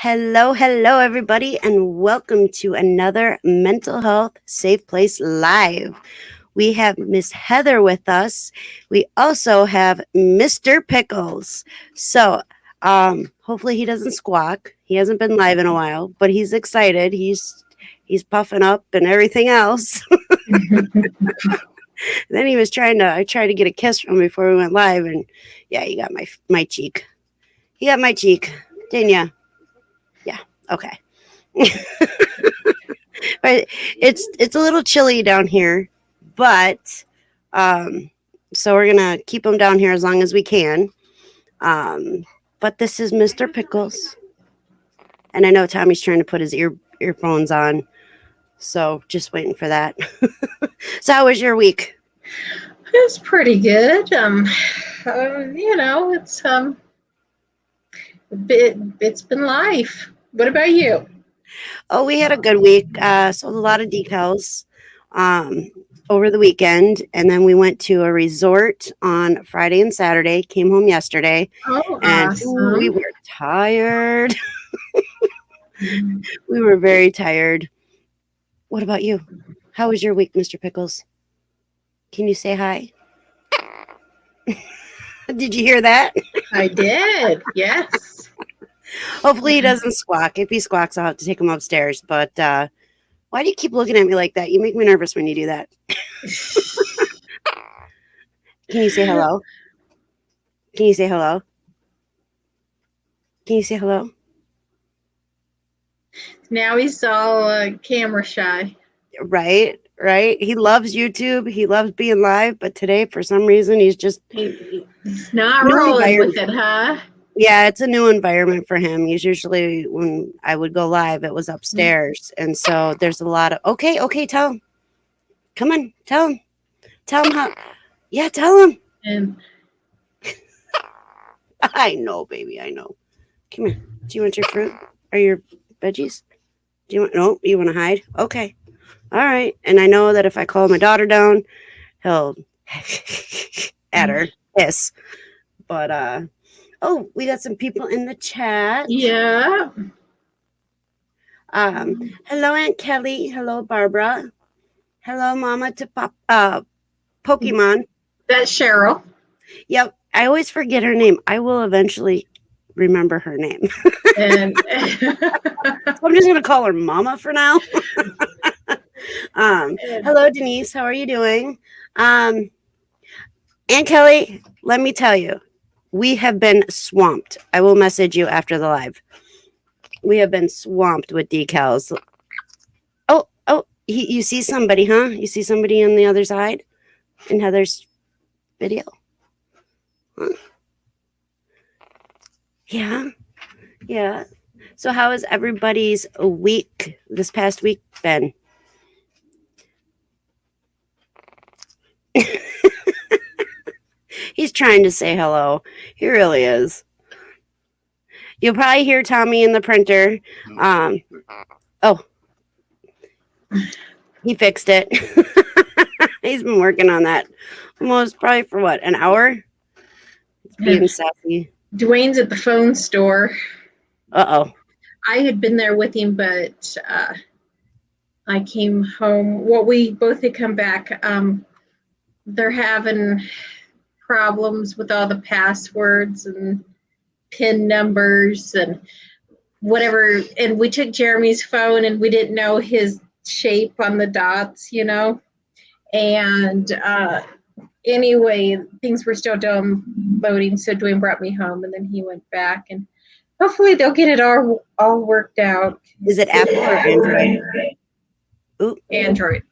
Hello, everybody, and welcome to another Mental Health Safe Place Live. We have Miss Heather with us. We also have Mr. Pickles. Hopefully he doesn't squawk. He hasn't been live in a while, but he's excited. He's puffing up and everything else. Then I tried to get a kiss from him before we went live, and yeah, he got my cheek. He got my cheek, didn't ya? Yeah. Okay. But it's a little chilly down here, but so we're gonna keep him down here as long as we can. But this is Mr. Pickles, and I know Tommy's trying to put his earphones on, so just waiting for that. So how was your week? It's pretty good. It's been life. What about you? Oh, we had a good week. Sold a lot of decals over the weekend, and then we went to a resort on Friday and Saturday. Came home yesterday, Oh, and awesome. we were tired. We were very tired. What about you? How was your week, Mr. Pickles? Can you say hi? Did you hear that? I did. Yes. Hopefully he doesn't squawk. If he squawks, I'll have to take him upstairs. But why do you keep looking at me like that? You make me nervous when you do that. Can you say hello? Can you say hello? Can you say hello? Now he's all camera shy. Right. He loves YouTube. He loves being live. But today, for some reason, he's not rolling with it, huh? Yeah, it's a new environment for him. He's usually, when I would go live, it was upstairs. And so there's a lot of, okay, tell him. Come on, tell him. Tell him how. Yeah, tell him. And I know, baby, I know. Come here. Do you want your fruit or your veggies? No, you want to hide? Okay. All right. And I know that if I call my daughter down, he'll at her, hiss. But, oh, we got some people in the chat. yeah. Hello, Aunt Kelly. Hello, Barbara. Hello, Mama to Pokemon. That's Cheryl. Yep. I always forget her name. I will eventually remember her name. And So I'm just going to call her Mama for now. Hello, Denise. How are you doing? Aunt Kelly, let me tell you, we have been swamped. I will message you after the live. We have been swamped with decals. Oh, you see somebody, huh? You see somebody on the other side in Heather's video? Huh? Yeah. So how has everybody's week, this past week, been? He's trying to say hello. He really is. You'll probably hear Tommy in the printer. He fixed it. He's been working on that almost probably for what, an hour? It's being sassy. Dwayne's at the phone store. Uh-oh. I had been there with him, but I came home. Well, we both had come back. They're having problems with all the passwords and PIN numbers and whatever. And we took Jeremy's phone and we didn't know his shape on the dots, And anyway, things were still downloading. So Dwayne brought me home and then he went back and hopefully they'll get it all worked out. Is it Apple or Android? Ooh. Android.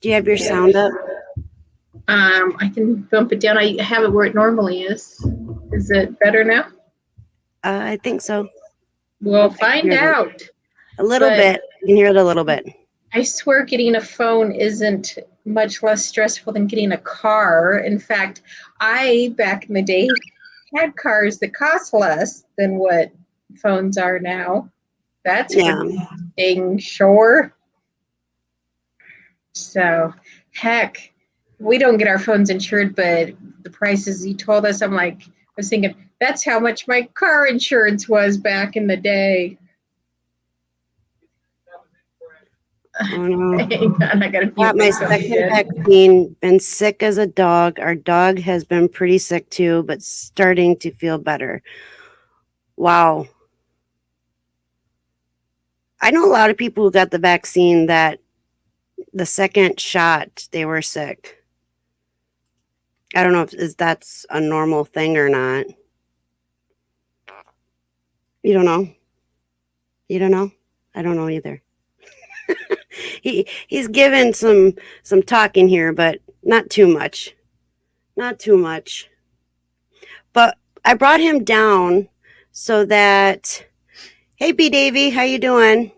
Do you have your sound up? I can bump it down. I have it where it normally is. Is it better now? I think so. We'll find out. A little bit. You can hear it a little bit. I swear getting a phone isn't much less stressful than getting a car. In fact, I, back in the day, had cars that cost less than what phones are now. That's for dang sure. So, heck, we don't get our phones insured, but the prices he told us, I was thinking, That's how much my car insurance was back in the day. Oh no. Hang on, I gotta Got mute my myself second again. vaccine. Been sick as a dog. Our dog has been pretty sick too, but starting to feel better. Wow. I know a lot of people who got the vaccine that the second shot they were sick. I don't know if that's a normal thing or not. You don't know? You don't know? I don't know either. He's given some talking here, but not too much. Not too much. But I brought him down so that hey B Davy, how you doing?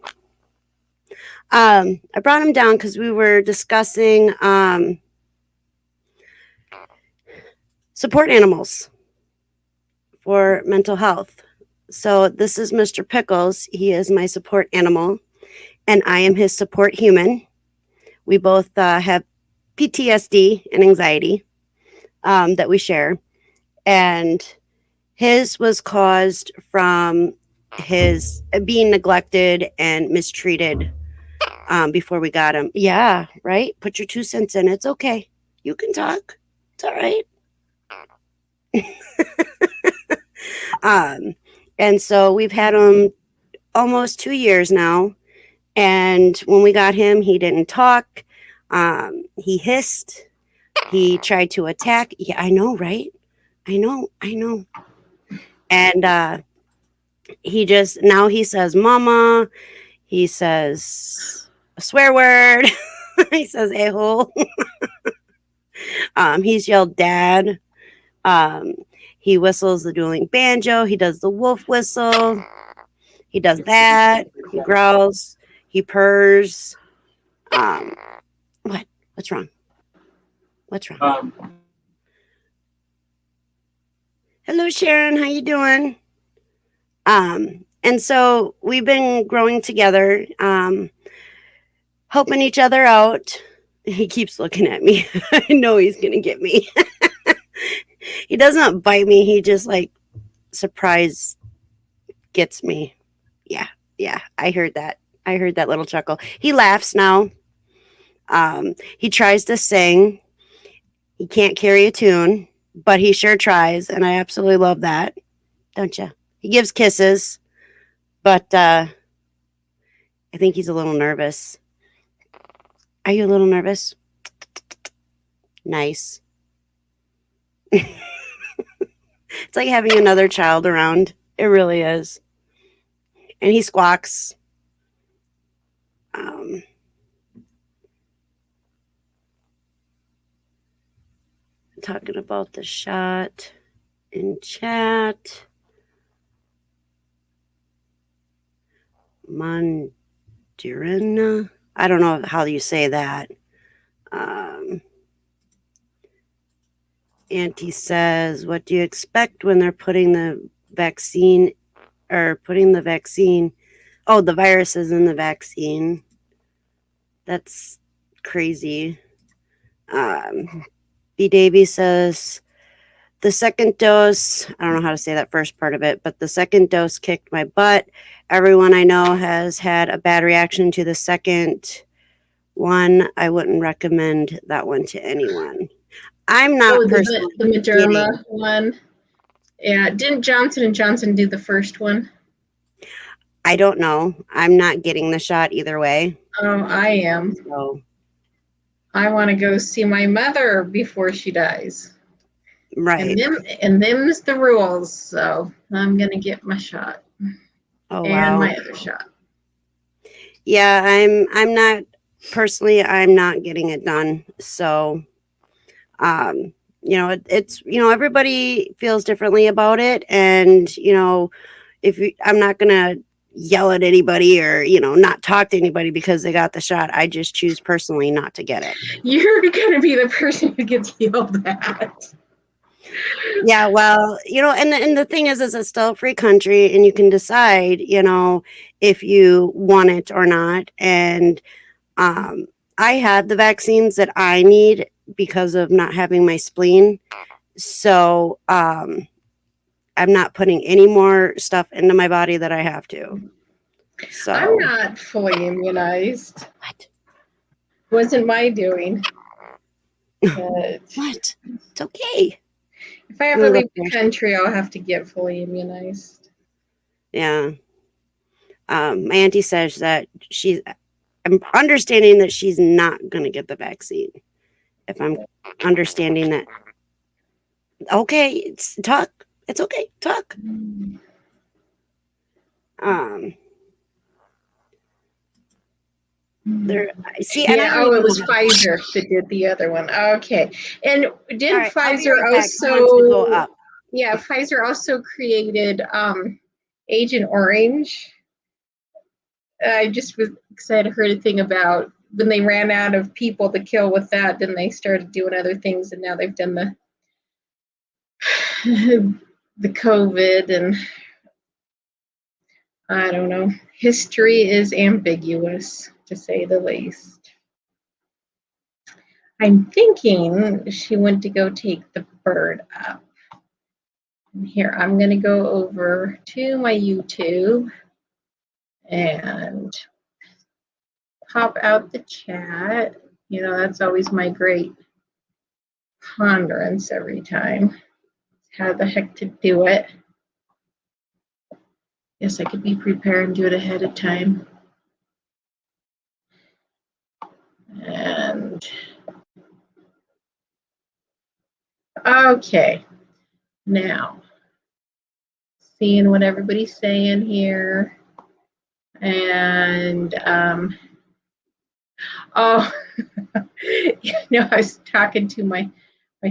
I brought him down because we were discussing support animals for mental health. So this is Mr. Pickles. He is my support animal, and I am his support human. We both have PTSD and anxiety that we share, and his was caused from his being neglected and mistreated before we got him. Yeah, right? Put your 2 cents in. It's okay. You can talk. It's all right. And so we've had him almost 2 years now. And when we got him, he didn't talk. He hissed. He tried to attack. Yeah, I know, right? I know. And now he says, Mama. He says a swear word. He says a-hole. He's yelled dad. He whistles the dueling banjo. He does the wolf whistle. He does that. He growls. He purrs. What? What's wrong? What's wrong? Hello, Sharon. How you doing? And so we've been growing together, helping each other out. He keeps looking at me. I know he's gonna get me. He does not bite me. He just like surprise gets me. Yeah. I heard that. I heard that little chuckle. He laughs now. He tries to sing. He can't carry a tune, but he sure tries, and I absolutely love that. Don't you? He gives kisses, but I think he's a little nervous. Are you a little nervous? Nice. It's like having another child around. It really is. And he squawks. Talking about the shot in chat. Mandarina. I don't know how you say that. Auntie says, what do you expect when they're putting the vaccine Oh, the virus is in the vaccine. That's crazy. B. Davy says, the second dose, I don't know how to say that first part of it, but the second dose kicked my butt. Everyone I know has had a bad reaction to the second one. I wouldn't recommend that one to anyone. I'm not personally the Moderna one. Yeah, didn't Johnson & Johnson do the first one? I don't know. I'm not getting the shot either way. Oh, I am. So I want to go see my mother before she dies. right. And them's the rules. So I'm gonna get my shot. Oh and wow. my other shot. Yeah, I'm not personally. I'm not getting it done. So, it's everybody feels differently about it, and I'm not gonna yell at anybody or not talk to anybody because they got the shot. I just choose personally not to get it. You're gonna be the person who gets yelled at. Yeah, well, and the thing is it's still a free country, and you can decide, if you want it or not. And I have the vaccines that I need because of not having my spleen. So I I'm not putting any more stuff into my body that I have to. So I'm not fully immunized. What? Wasn't my doing. But What? It's okay. if I ever leave the country, I'll have to get fully immunized. Yeah. My auntie says that I'm understanding that she's not going to get the vaccine. If I'm understanding that. Okay, talk. It's okay. Talk. There. See. And Yeah. Oh, it was Pfizer that did the other one. Okay. And didn't Pfizer also go up? Yeah, Pfizer also created Agent Orange. I just was excited. I heard a thing about when they ran out of people to kill with that, then they started doing other things, and now they've done the the COVID, and I don't know. History is ambiguous, to say the least. I'm thinking she went to go take the bird up. Here, I'm going to go over to my YouTube and pop out the chat. You know, that's always my great ponderance every time. How the heck to do it. Yes, I could be prepared and do it ahead of time. And okay, now seeing what everybody's saying here. And oh, you know, I was talking to my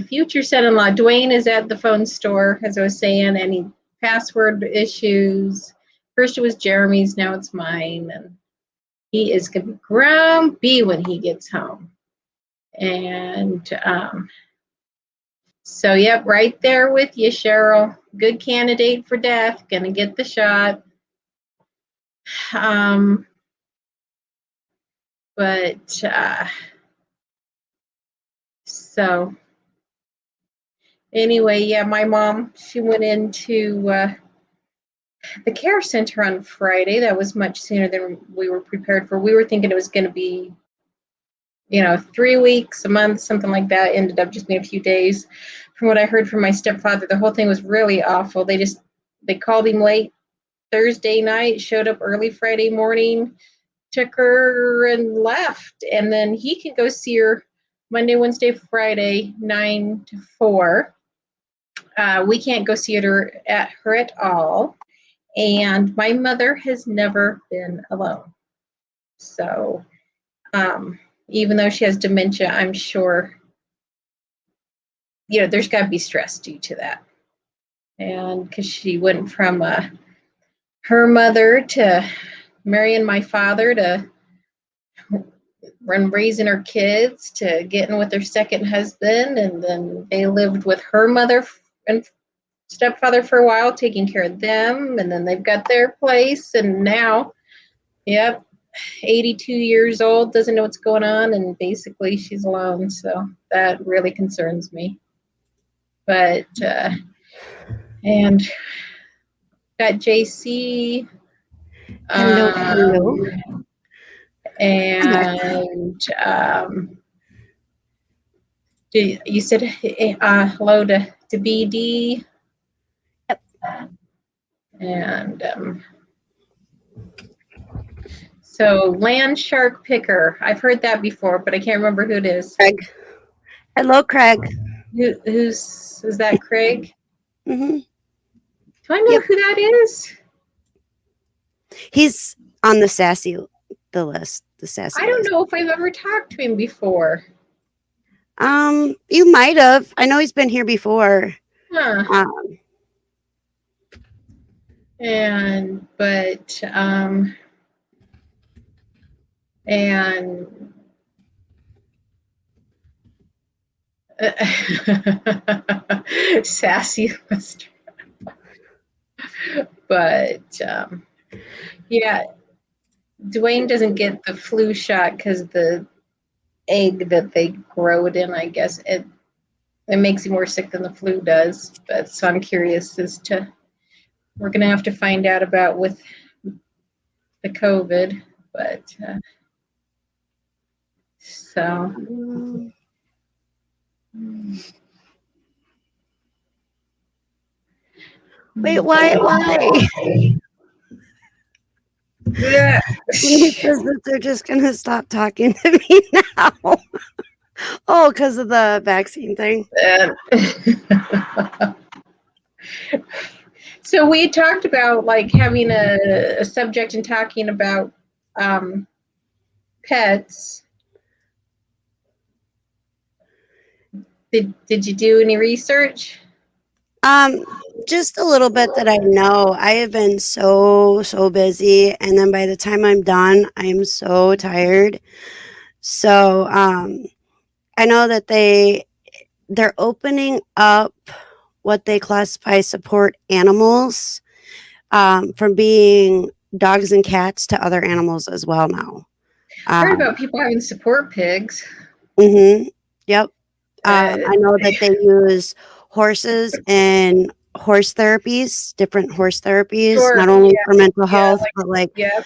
future son-in-law. Dwayne is at the phone store, as I was saying, any password issues. First it was Jeremy's, now it's mine, and he is gonna be grumpy when he gets home. And so yep, right there with you, Cheryl. Good candidate for death, gonna get the shot. But so anyway, yeah, my mom, she went into the care center on Friday. That was much sooner than we were prepared for. We were thinking it was going to be, 3 weeks, a month, something like that. Ended up just being a few days. From what I heard from my stepfather, the whole thing was really awful. They called him late Thursday night, showed up early Friday morning, took her and left. And then he can go see her Monday, Wednesday, Friday, 9 to 4. We can't go see her at all. And my mother has never been alone. So even though she has dementia, I'm sure, there's got to be stress due to that. And because she went from her mother to marrying my father to raising her kids to getting with her second husband. And then they lived with her mother and stepfather for a while, taking care of them. And then they've got their place. And now, yep, 82 years old, doesn't know what's going on, and basically she's alone. So that really concerns me. But and got JC. Hello. And you said hello to BD. Yep. And so land shark picker. I've heard that before, but I can't remember who it is. Craig. Hello, Craig. Is that Craig? Mm-hmm. Do I know who that is? He's on the list. The sassy. I don't know if I've ever talked to him before. You might have. I know he's been here before. Huh. And sassy Western. But yeah, Dwayne doesn't get the flu shot because the egg that they grow it in, I guess it makes him more sick than the flu does. But so I'm curious as to we're going to have to find out about with the COVID, but so. Wait, why? Yeah. He says that they're just gonna stop talking to me now. Oh, because of the vaccine thing. So we talked about like having a subject and talking about pets. Did you do any research? Just a little bit that I know. I have been so busy, and then by the time I'm done, I am so tired. So, I know that they're opening up what they classify support animals from being dogs and cats to other animals as well now. I heard about people having support pigs. Yep. I know that they use horses and horse therapies, different horse therapies, Sure, not only yeah, for mental health, like, but like yeah,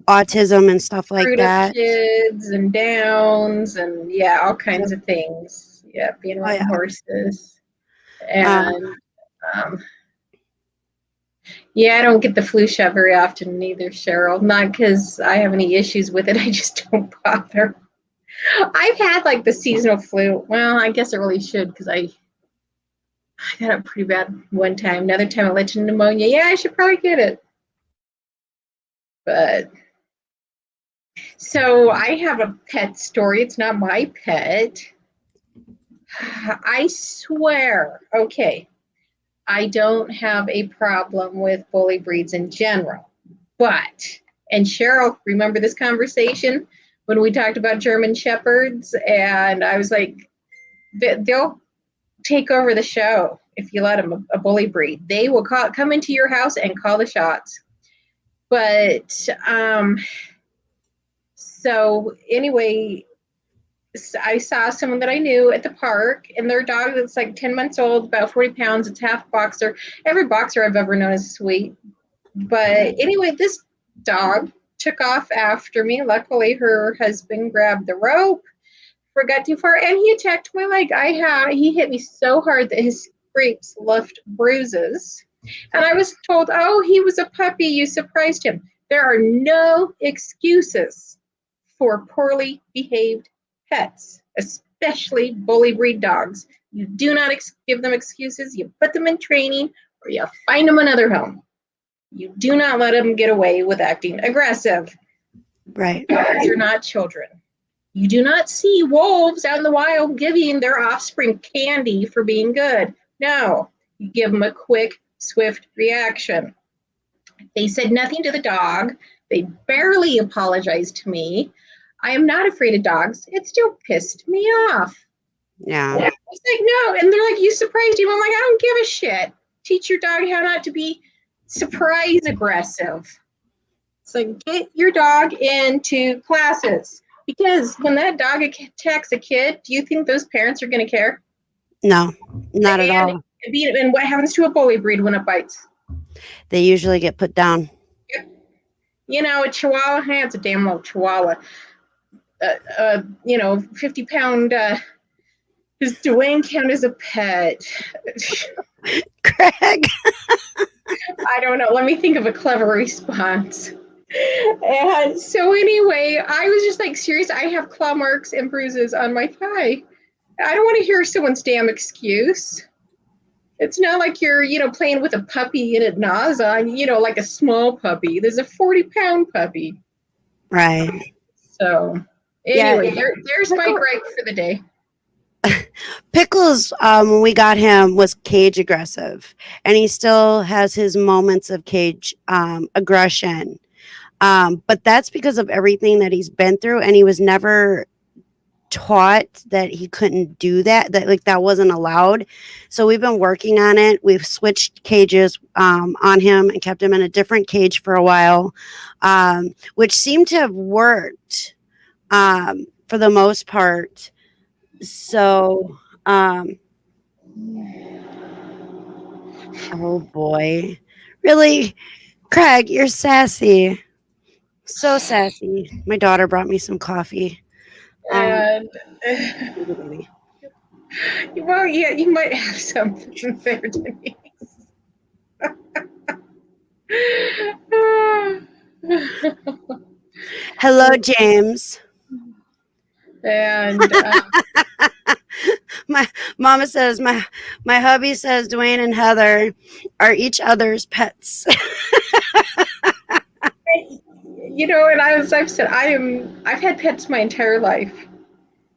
autism and stuff like that. kids and downs and all kinds of things. Yeah, being Oh, around yeah. horses. And I don't get the flu shot very often neither, Cheryl. Not because I have any issues with it. I just don't bother. I've had like the seasonal flu. Well, I guess I really should because I got it pretty bad one time. Another time I let you pneumonia. Yeah, I should probably get it. But so I have a pet story. It's not my pet. I swear. Okay. I don't have a problem with bully breeds in general. But, and Cheryl, remember this conversation when we talked about German Shepherds? And I was like, they'll take over the show if you let them, a bully breed. They will come into your house and call the shots. But, so anyway, I saw someone that I knew at the park, and their dog that's like 10 months old, about 40 pounds, it's half boxer. Every boxer I've ever known is sweet. But anyway, this dog took off after me. Luckily, her husband grabbed the rope, got too far, and he attacked my leg. He hit me so hard that his scrapes left bruises. And I was told, oh, he was a puppy. You surprised him. There are no excuses for poorly behaved pets, especially bully breed dogs. You do not give them excuses. You put them in training or you find them another home. You do not let them get away with acting aggressive. Right. Dogs are not children. You do not see wolves out in the wild giving their offspring candy for being good. No, you give them a quick, swift reaction. They said nothing to the dog. They barely apologized to me. I am not afraid of dogs. It still pissed me off. Yeah. It's like, no. And they're like, you surprised him. I'm like, I don't give a shit. Teach your dog how not to be surprise aggressive. It's like, get your dog into classes. Because when that dog attacks a kid, do you think those parents are going to care? No, not at all. And what happens to a bully breed when it bites? They usually get put down. You know, a Chihuahua, it's a damn little Chihuahua. 50-pound. Does Dwayne count as a pet? Craig. I don't know. Let me think of a clever response. And so anyway, I was just like, serious. I have claw marks and bruises on my thigh. I don't want to hear someone's damn excuse. It's not like you're, playing with a puppy and it gnaws on, like a small puppy. There's a 40-pound puppy. Right. So anyway, there's my gripe for the day. Pickles, when we got him, was cage aggressive, and he still has his moments of cage aggression. But that's because of everything that he's been through, and he was never taught that he couldn't do that, that wasn't allowed. So we've been working on it. We've switched cages on him and kept him in a different cage for a while, which seemed to have worked for the most part. So oh boy, Really, Craig, you're sassy. So sassy. My daughter brought me some coffee. And Baby. well, yeah, you might have something there, Denise. Hello, James. And My mama says my hubby says Dwayne and Heather are each other's pets. and I've said I've had pets my entire life.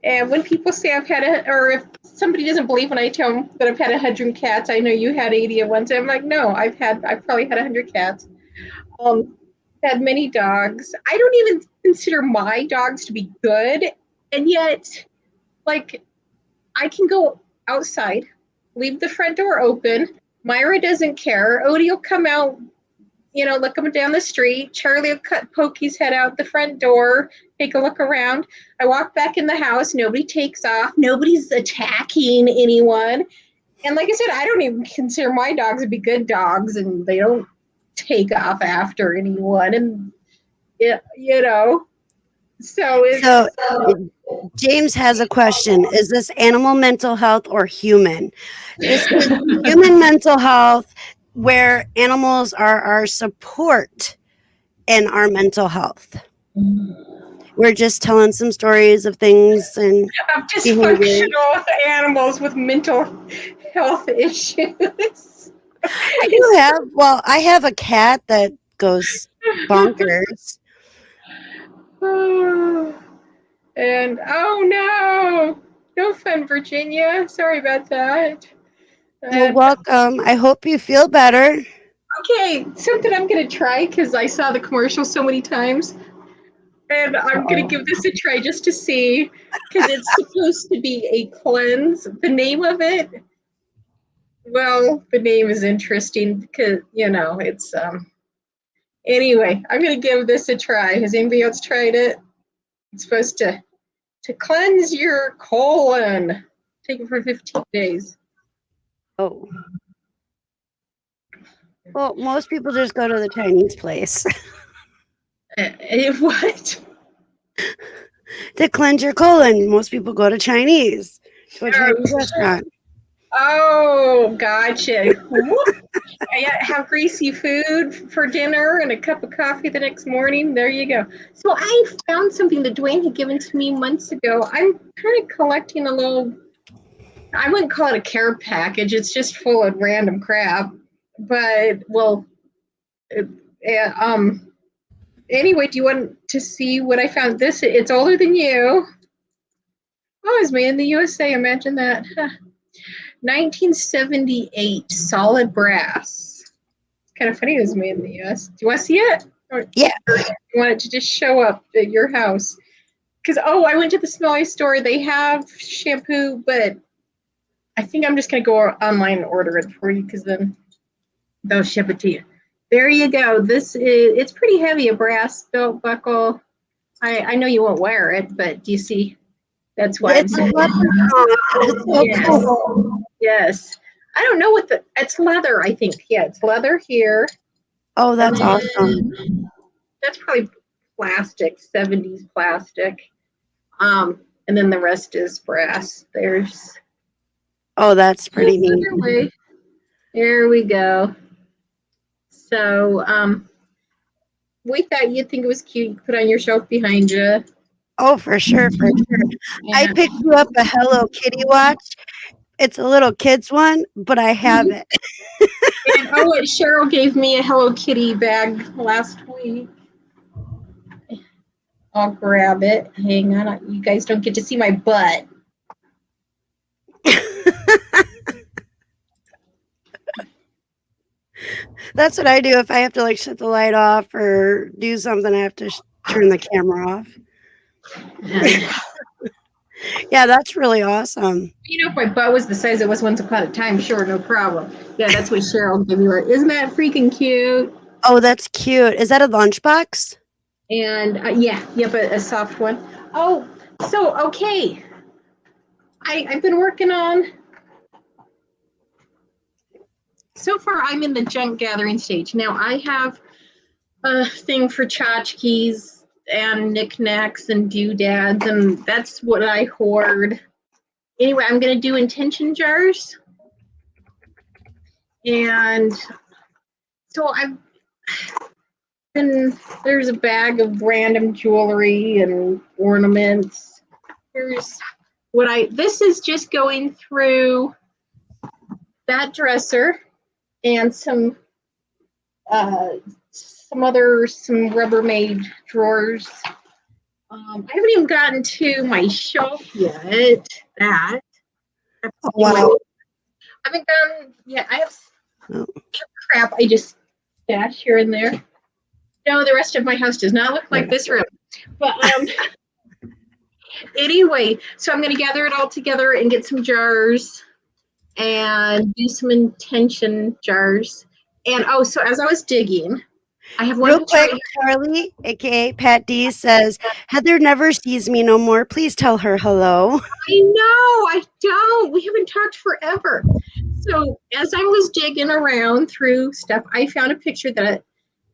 And when people say I've had or if somebody doesn't believe when I tell them that I've had 100 cats, I know you had 80 at once. I'm like, no, I've probably had 100 cats. Had many dogs. I don't even consider my dogs to be good, and yet, like, I can go outside, leave the front door open. Myra doesn't care. Odie will come out, look him down the street. Charlie will poke his head out the front door, take a look around. I walk back in the house. Nobody takes off. Nobody's attacking anyone. And like I said, I don't even consider my dogs to be good dogs, and they don't take off after anyone. And so it's So James has a question. Is this animal mental health or human? This is human mental health where animals are our support in our mental health. We're just telling some stories of things and of behaviors. dysfunctional animals with mental health issues. I have a cat that goes bonkers. And oh no fun, Virginia. Sorry about that. Well, And welcome. I hope you feel better. okay, something I'm gonna try because I saw the commercial so many times, and I'm gonna give this a try just to see because it's supposed to be a cleanse. The name of it, well, the name is interesting because it's Anyway, I'm gonna give this a try. Has anybody else tried it? It's supposed to cleanse your colon. Take it for 15 days. Oh. Well, most people just go to the Chinese place What? to cleanse your colon. Most people go to a Chinese restaurant. Oh, gotcha. Have greasy food for dinner and a cup of coffee the next morning. There you go. So I found something that Dwayne had given to me months ago. I'm kind of collecting a little, I wouldn't call it a care package. It's just full of random crap. But, well, anyway, do you want to see what I found? It's older than you. Oh, it's made in the USA. Imagine that. 1978, solid brass. It's kind of funny it was made in the US. Do you want to see it? Or Yeah. you want it to just show up at your house? Because, I went to the Smelly store. They have shampoo, but I think I'm just going to go online and order it for you because then they'll ship it to you. There you go. It's pretty heavy, a brass belt buckle. I know you won't wear it, but do you see? That's why It's a leprechaun. It's so yes. cool. Yes. I don't know it's leather, I think. Yeah, it's leather here. Oh, that's awesome. That's probably plastic, 70s plastic. And then the rest is brass. Oh, that's pretty neat. There we go. So, we thought you'd think it was cute. You put on your shelf behind you. Oh, for sure, for sure. I picked you up a Hello Kitty watch. It's a little kid's one, but I have it. And Cheryl gave me a Hello Kitty bag last week. I'll grab it. Hang on. You guys don't get to see my butt. That's what I do if I have to shut the light off or do something. I have to turn the camera off. Yeah, that's really awesome. If my butt was the size it was once upon a time, sure, no problem. Yeah, that's what Cheryl gave me. Isn't that freaking cute? Oh, that's cute. Is that a lunchbox? And but a soft one. Oh, so okay. I've been working on so far I'm in the junk gathering stage. Now I have a thing for tchotchkes and knickknacks and doodads, and that's what I hoard. Anyway, I'm going to do intention jars. And so there's a bag of random jewelry and ornaments. This is just going through that dresser and some Rubbermaid drawers. I haven't even gotten to my shelf yet. Oh, wow. I haven't gotten yet. I have crap I just stash here and there. No, the rest of my house does not look like this room. But anyway, so I'm going to gather it all together and get some jars and do some intention jars. And so as I was digging, I have one Real quick, right Charlie, aka Pat D, says Heather never sees me no more. Please tell her hello. I know, I don't. We haven't talked forever. So as I was digging around through stuff, I found a picture that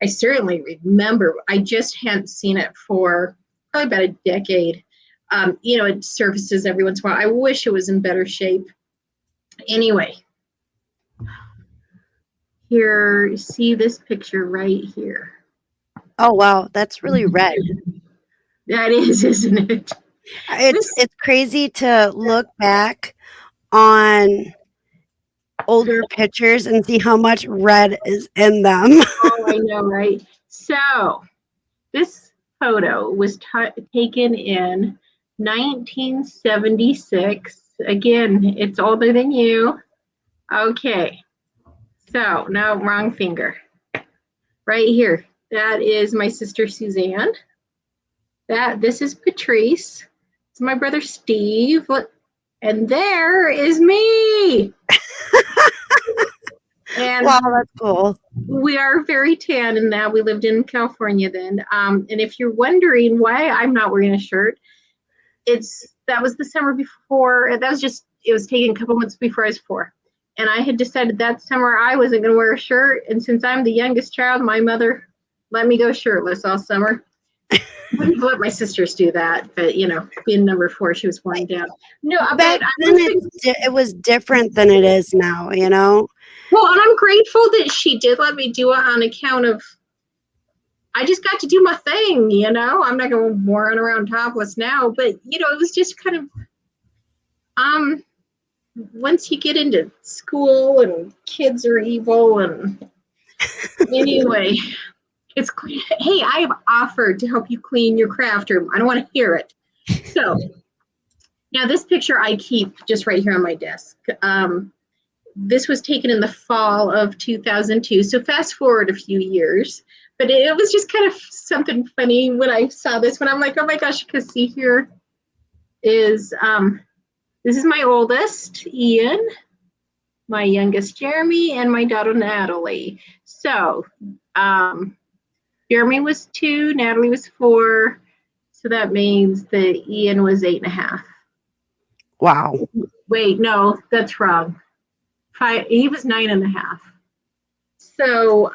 I certainly remember. I just hadn't seen it for probably about a decade. It surfaces every once in a while. I wish it was in better shape. Anyway, here, see this picture right here. Oh, wow. That's really red. That is, isn't it? It's crazy to look back on older pictures and see how much red is in them. Oh, I know, right? So this photo was taken in 1976. Again, it's older than you. Okay. So, no, wrong finger. Right here. That is my sister Suzanne. This is Patrice. It's my brother Steve. And there is me. And wow, that's cool. We are very tan in that we lived in California then. And if you're wondering why I'm not wearing a shirt, that was the summer before. It was taken a couple months before I was 4. And I had decided that summer I wasn't going to wear a shirt. And since I'm the youngest child, my mother let me go shirtless all summer. I wouldn't let my sisters do that, but being number 4, she was worn down. No, back then it was different than it is now, Well, and I'm grateful that she did let me do it on account of I just got to do my thing, I'm not going to run around topless now, but it was just kind of once you get into school and kids are evil and anyway. Hey, I have offered to help you clean your craft room. I don't want to hear it. So now this picture I keep just right here on my desk. This was taken in the fall of 2002. So fast forward a few years, but it was just kind of something funny when I saw this, when I'm like, oh my gosh, because see here is, this is my oldest, Ian, my youngest, Jeremy, and my daughter, Natalie. So, Jeremy was 2, Natalie was 4, so that means that Ian was 8.5. Wow. Wait, no, that's wrong. 5, he was 9.5. So,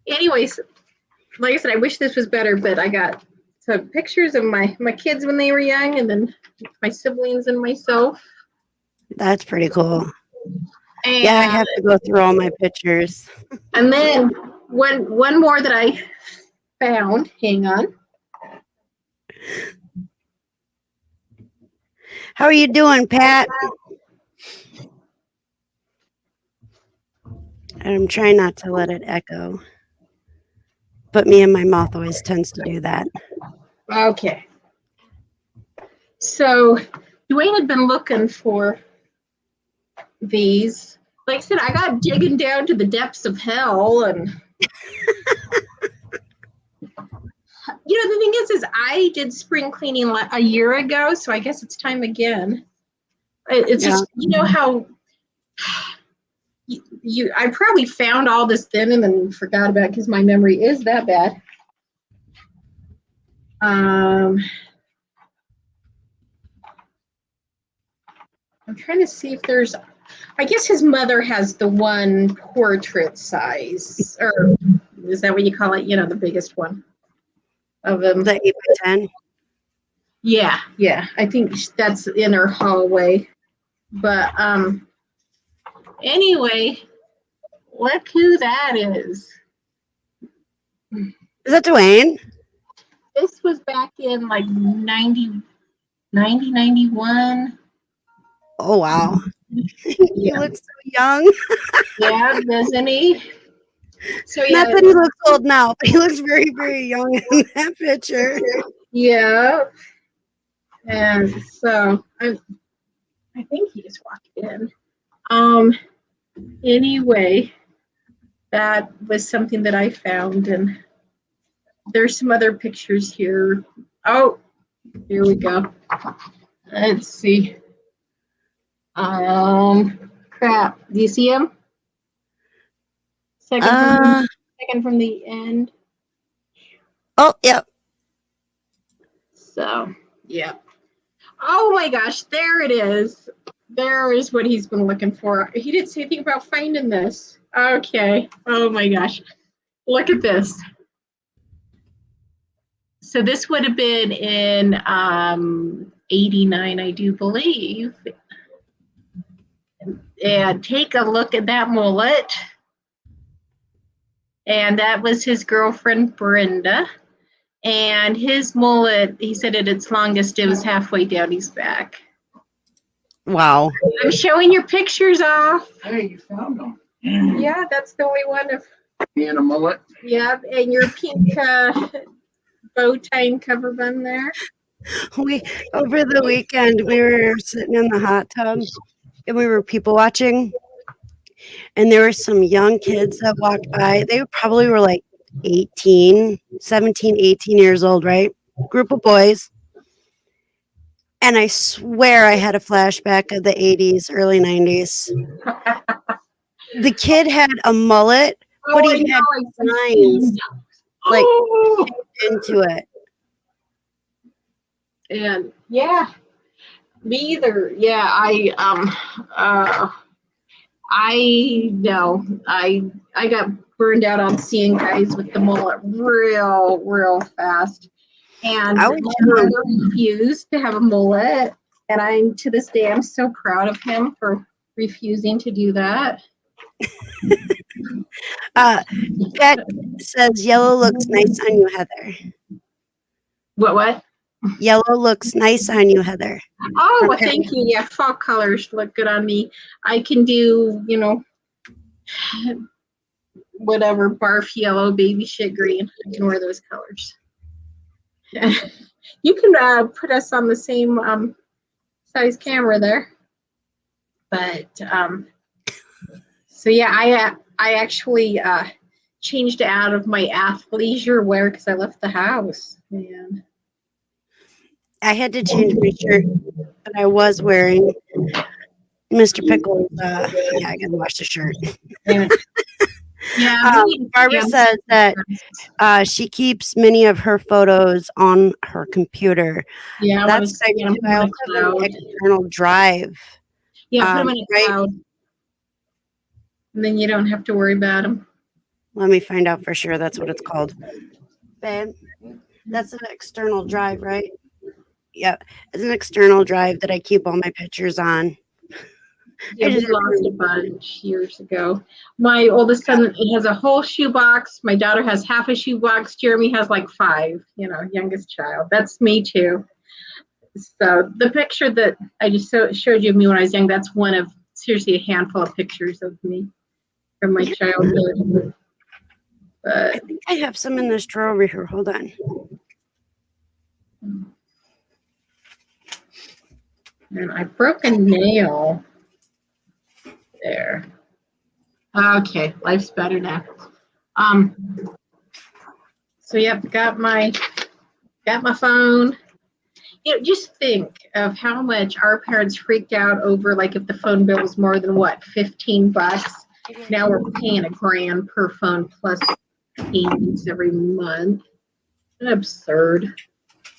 anyways, like I said, I wish this was better, but I got some pictures of my kids when they were young, and then my siblings and myself. That's pretty cool. And, yeah, I have to go through all my pictures. And then one more that I found. Hang on. How are you doing, Pat? I'm trying not to let it echo. But me and my mouth always tends to do that. Okay. So Dwayne had been looking for these. Like I said, I got digging down to the depths of hell, and the thing is I did spring cleaning a year ago, so I guess it's time again. It's just how I probably found all this then and then forgot about it because my memory is that bad. I'm trying to see if there's I guess his mother has the one portrait size, or is that what you call it? The biggest one of him. The 8x10. Yeah. I think that's in her hallway. But anyway, look who that is. Is that Dwayne? This was back in like 91. Oh, wow. He Yeah. looks so young. Yeah, doesn't he? So Not that he looks old now, but he looks very, very young in that picture. Yeah. And so I think he just walked in. Anyway, that was something that I found, and there's some other pictures here. Oh, here we go. Let's see. Crap. Do you see him? Second from the end. Oh, yep. So, yeah. Oh my gosh, there it is. There is what he's been looking for. He didn't say anything about finding this. Okay. Oh my gosh. Look at this. So this would have been in 89, I do believe. And take a look at that mullet. And that was his girlfriend, Brenda. And his mullet, he said at its longest, it was halfway down his back. Wow. I'm showing your pictures off. Hey, you found them. Yeah, that's the only one of. And a mullet. Yeah, and your pink bow tie and cover bun there. Over the weekend, we were sitting in the hot tub and we were people watching. And there were some young kids that walked by. They probably were like 17, 18 years old, right? Group of boys. And I swear I had a flashback of the 80s, early 90s. The kid had a mullet, but he had lines like into it. And yeah, me either. Yeah, I know. I got burned out on seeing guys with the mullet real fast. And I my brother refused to have a mullet. And to this day, I'm so proud of him for refusing to do that. Jack says yellow looks nice on you, Heather. What? Yellow looks nice on you, Heather. Oh, well, thank you. Yeah, fall colors look good on me. I can do, whatever, barf yellow, baby shit green. I can wear those colors. You can put us on the same size camera there. But, so yeah, I actually changed out of my athleisure wear because I left the house. Man. I had to change my shirt, but I was wearing Mr. Pickle's. Yeah, I gotta wash the shirt. Yeah. Barbara says that she keeps many of her photos on her computer. Yeah, that's I also have an external drive. Yeah, put them in a cloud. And then you don't have to worry about them. Let me find out for sure. That's what it's called. Babe, that's an external drive, right? Yep. It's an external drive that I keep all my pictures on. Yeah, we lost a bunch years ago. My oldest son has a whole shoebox. My daughter has half a shoebox. Jeremy has like 5, youngest child. That's me too. So the picture that I just showed you of me when I was young, that's one of seriously a handful of pictures of me from my childhood. But I think I have some in this drawer over here. Hold on. And I broke a nail there. Okay, life's better now. So yep, got my phone. Just think of how much our parents freaked out over, like, if the phone bill was more than what, $15. Now we're paying $1,000 per phone plus payments every month. It's absurd.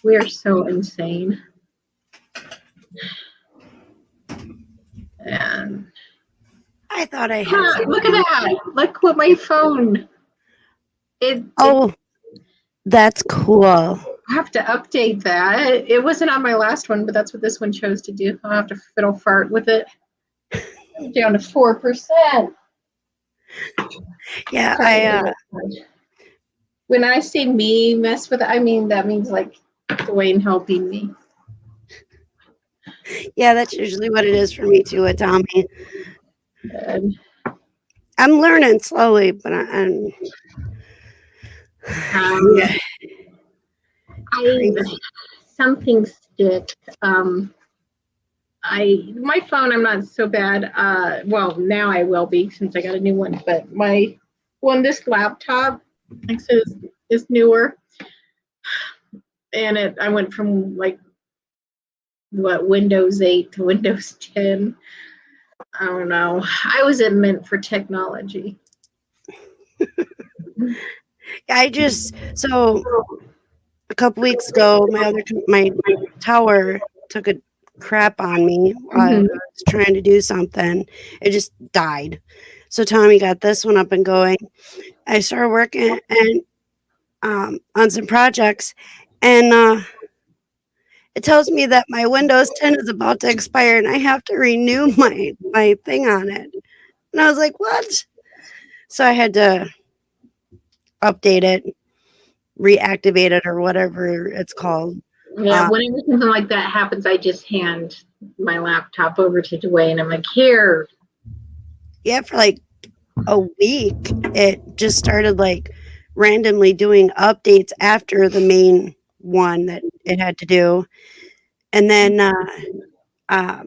We are so insane. And I thought I had. Huh, look at that. Look what my phone. Oh, that's cool. I have to update that. It wasn't on my last one, but that's what this one chose to do. I'll have to fiddle fart with it. I'm down to 4%. Yeah, when I say me mess with it, I mean that means like Dwayne helping me. yeah, that's usually what it is for me too with Tommy. And, I'm learning slowly, but I'm yeah, something stick. My phone, I'm not so bad. Well, now I will be since I got a new one. But this laptop, is newer, and I went from like Windows 8 to Windows 10. I don't know. I wasn't meant for technology. So a couple weeks ago, my tower took a crap on me while I was trying to do something. It just died. So Tommy got this one up and going. I started working and on some projects, and it tells me that my Windows 10 is about to expire and I have to renew my thing on it. And I was like, what? So I had to update it, reactivate it, or whatever it's called. Yeah, whenever something like that happens, I just hand my laptop over to Dwayne. I'm like, here. Yeah, for like a week, it just started like randomly doing updates after the main one that it had to do. And then I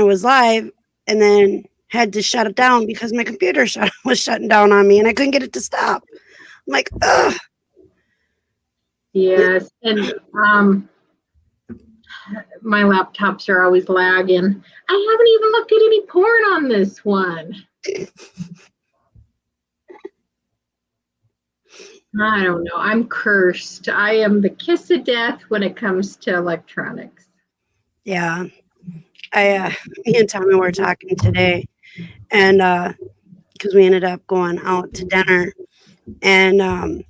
was live and then had to shut it down because my computer was shutting down on me and I couldn't get it to stop. I'm like, ugh. Yes, and my laptops are always lagging. I haven't even looked at any porn on this one. I don't know. I'm cursed. I am the kiss of death when it comes to electronics. Yeah. Me and Tommy were talking today, and because we ended up going out to dinner, and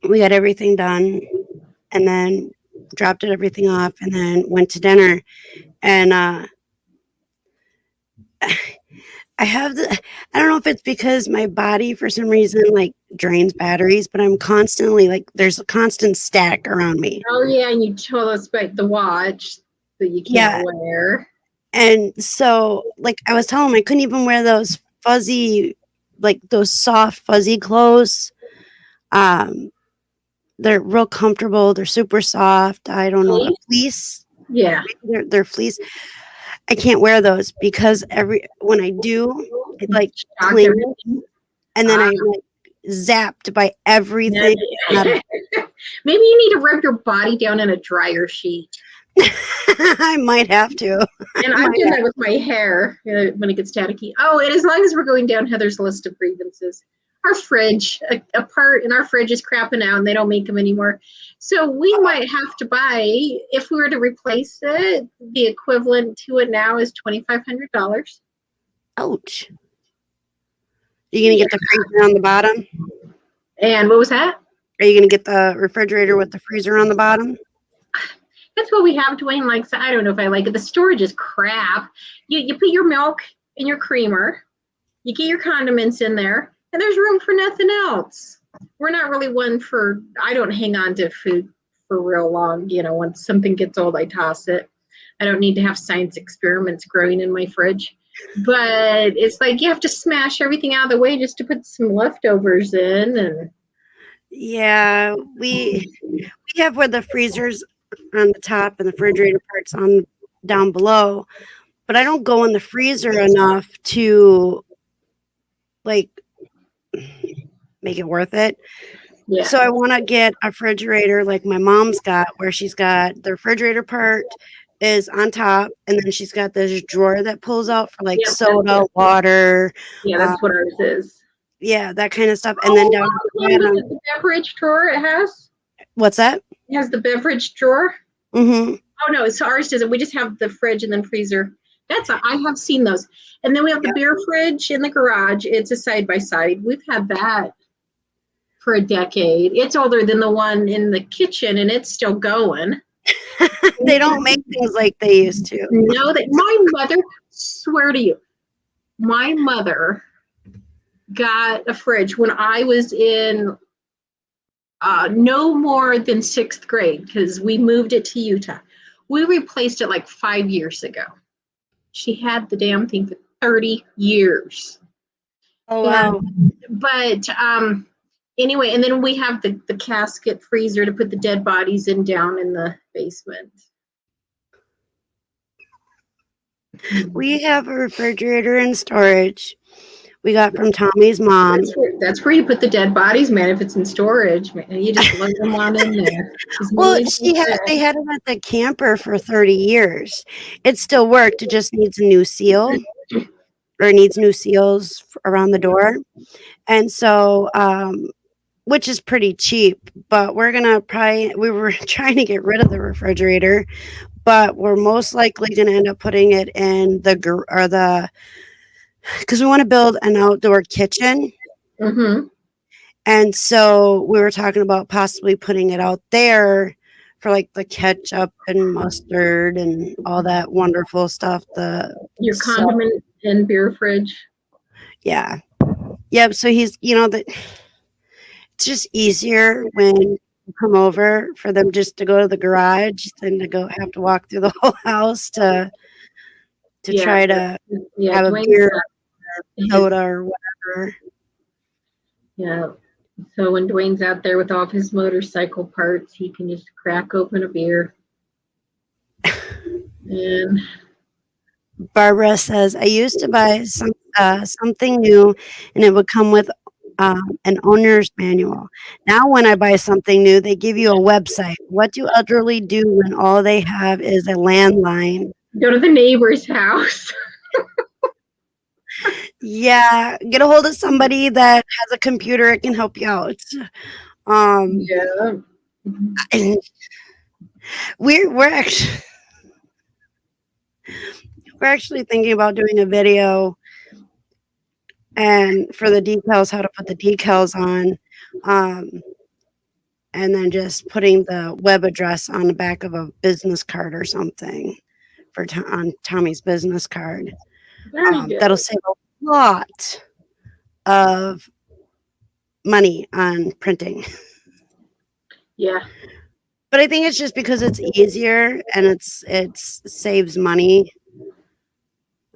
we got everything done, and then dropped everything off, and then went to dinner, and I don't know if it's because my body for some reason like drains batteries, but I'm constantly like there's a constant static around me. Oh yeah, and you told us about the watch that you can't wear. And so like I was telling him I couldn't even wear those fuzzy, like those soft fuzzy clothes. They're real comfortable. They're super soft. I don't know, the fleece. Yeah, they're fleece. I can't wear those because when I do, it like clings, and then I'm like zapped by everything. Maybe you need to rub your body down in a dryer sheet. I might have to. And I'm doing that with my hair when it gets staticky. Oh, and as long as we're going down Heather's list of grievances, our fridge, a part in our fridge is crapping out and they don't make them anymore. So we might have to buy, if we were to replace it, the equivalent to it now is $2,500. Ouch. Are you going to get the freezer on the bottom? And what was that? Are you going to get the refrigerator with the freezer on the bottom? That's what we have. Dwayne likes. I don't know if I like it. The storage is crap. You put your milk in your creamer. You get your condiments in there. And there's room for nothing else. We're not really one for, I don't hang on to food for real long. Once something gets old, I toss it. I don't need to have science experiments growing in my fridge. But it's like you have to smash everything out of the way just to put some leftovers in. And yeah, we have where the freezer's on the top and the refrigerator part's on down below. But I don't go in the freezer enough to like make it worth it. Yeah. So I want to get a refrigerator like my mom's got, where she's got the refrigerator part is on top, and then she's got this drawer that pulls out for like soda, water. Yeah, that's what ours is. Yeah, that kind of stuff. And then down the beverage drawer it has. What's that? It has the beverage drawer. Mm-hmm. Oh no, so ours doesn't. We just have the fridge and then freezer. I have seen those. And then we have the beer fridge in the garage. It's a side by side. We've had that for a decade. It's older than the one in the kitchen, and it's still going. They don't make things like they used to. No, that my mother, swear to you, my mother got a fridge when I was in no more than 6th grade because we moved it to Utah. We replaced it like 5 years ago. She had the damn thing for 30 years. Oh, wow. But anyway, and then we have the casket freezer to put the dead bodies in down in the basement. We have a refrigerator and storage we got from Tommy's mom. That's where you put the dead bodies, man. If it's in storage, man, you just load them on in there. Well, they had it at the camper for 30 years. It still worked. It just needs a new seal, or needs new seals around the door. And so, which is pretty cheap, but we were trying to get rid of the refrigerator, but we're most likely going to end up putting it in because we want to build an outdoor kitchen. Mm-hmm. And so we were talking about possibly putting it out there for like the ketchup and mustard and all that wonderful stuff. Your condiment and beer fridge. Yeah. Yep. So he's, it's just easier when you come over for them just to go to the garage than to have to walk through the whole house to try to have a beer, soda, or whatever. Yeah. So when Dwayne's out there with all of his motorcycle parts, he can just crack open a beer. And Barbara says, I used to buy something new and it would come with an owner's manual. Now when I buy something new, they give you a website. What do elderly do when all they have is a landline? Go to the neighbor's house. Yeah, get a hold of somebody that has a computer. It can help you out. Yeah. And we're actually thinking about doing a video and for the decals, how to put the decals on, and then just putting the web address on the back of a business card or something on Tommy's business card. That'll save a lot of money on printing. Yeah. But I think it's just because it's easier and it saves money.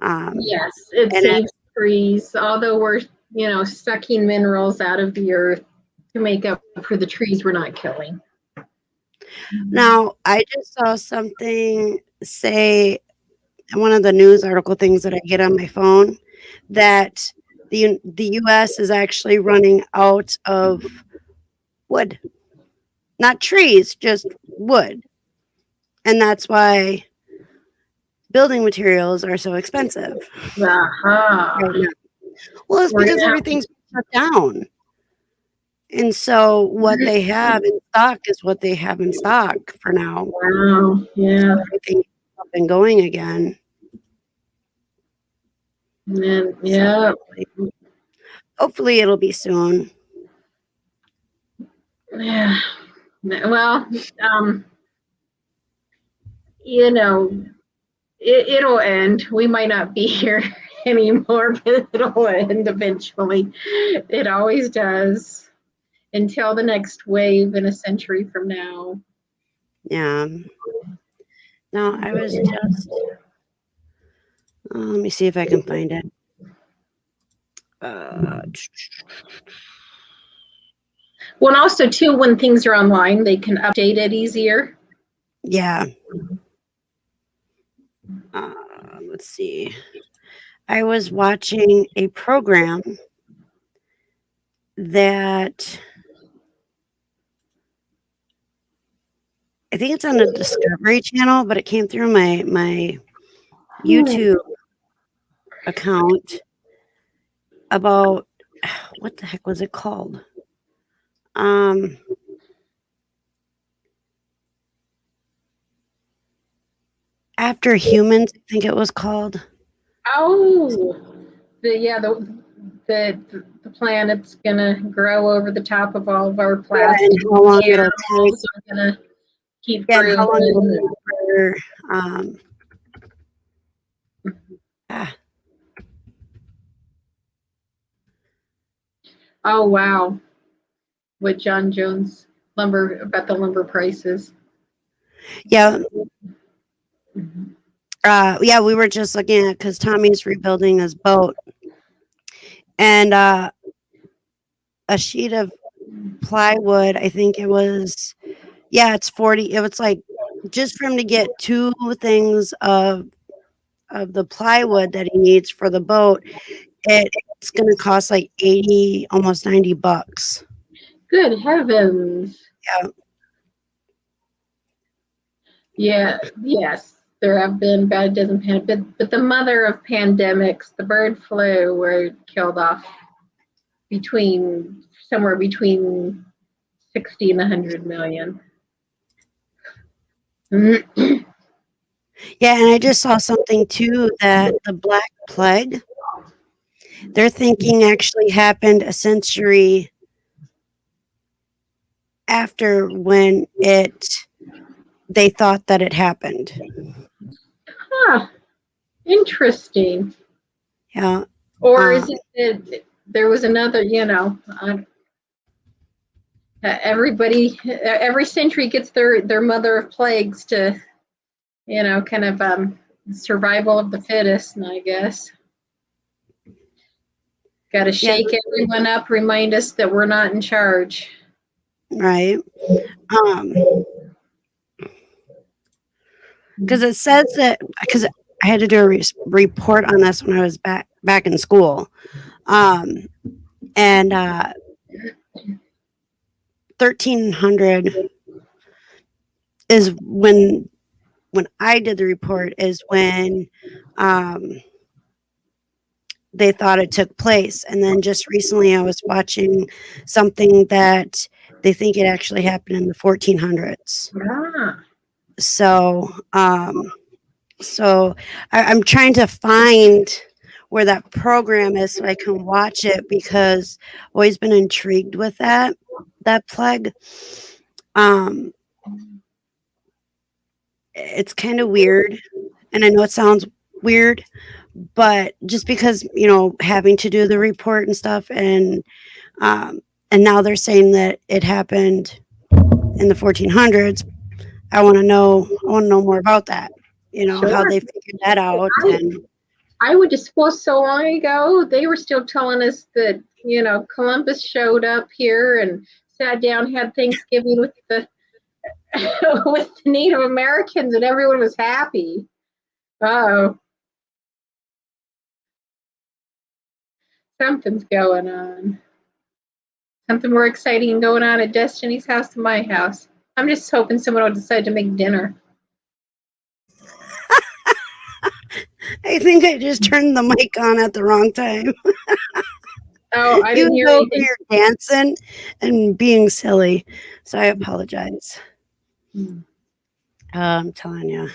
Yes, it saves trees. Although we're sucking minerals out of the earth to make up for the trees we're not killing. Now, I just saw something say one of the news article things that I get on my phone that the U.S. is actually running out of wood, not trees, just wood, and that's why building materials are so expensive. Uh-huh. Right now. Well, it's because everything's shut down, and so what they have in stock is what they have in stock for now. Wow. Yeah. So everything's up and going again. Yeah. So hopefully it'll be soon. Yeah. Well, it'll end. We might not be here anymore, but it'll end eventually. It always does. Until the next wave in a century from now. Yeah. No, I was just. Let me see if I can find it. Well, and also too, when things are online, they can update it easier. Yeah. Let's see. I was watching a program that I think it's on the Discovery Channel, but it came through my YouTube account about what the heck was it called? After Humans, I think it was called. Oh, the planet's gonna grow over the top of all of our Yeah, plastic. and how long The it'll take. animals are gonna keep Yeah, and how long it'll growing. take for ah, Oh wow, with John Jones lumber about the lumber prices. yeah, Mhm. yeah, we were just looking at because Tommy's rebuilding his boat, and a sheet of plywood. I think it was, yeah, it's 40. It was like just for him to get two things of the plywood that he needs for the boat. It's going to cost like 80, almost $90. Good heavens! Yeah, Yeah, yes, there have been bad dozen but the mother of pandemics, the bird flu, where it killed off somewhere between 60 and 100 million. yeah, and I just saw something too that the Black Plague. They're thinking actually happened a century after when they thought that it happened. Huh, interesting. Yeah. Or is it that there was another, every century gets their mother of plagues to, kind of survival of the fittest, and I guess. Got to Yeah, shake everyone up, remind us that we're not in charge. right. Because it says that because I had to do a report on this when I was back in school, and 1300 is when I did the report is when they thought it took place, and then just recently I was watching something that they think it actually happened in the 1400s. Ah, So I'm trying to find where that program is so I can watch it because I've always been intrigued with that plague. Um, it's kind of weird, and I know it sounds weird, but just because having to do the report and stuff, and now they're saying that it happened in the 1400s. I want to know. I want to know more about that. How sure. they figured that out, and I would just, well, so long ago, they were still telling us that, Columbus showed up here and sat down, had Thanksgiving with the with the Native Americans, and everyone was happy. Oh, something's going on. Something more exciting going on at Destiny's house than my house. I'm just hoping someone will decide to make dinner. I think I just turned the mic on at the wrong time. Oh, I You didn't hear know, anything. you're dancing and being silly, so I apologize. I'm telling you,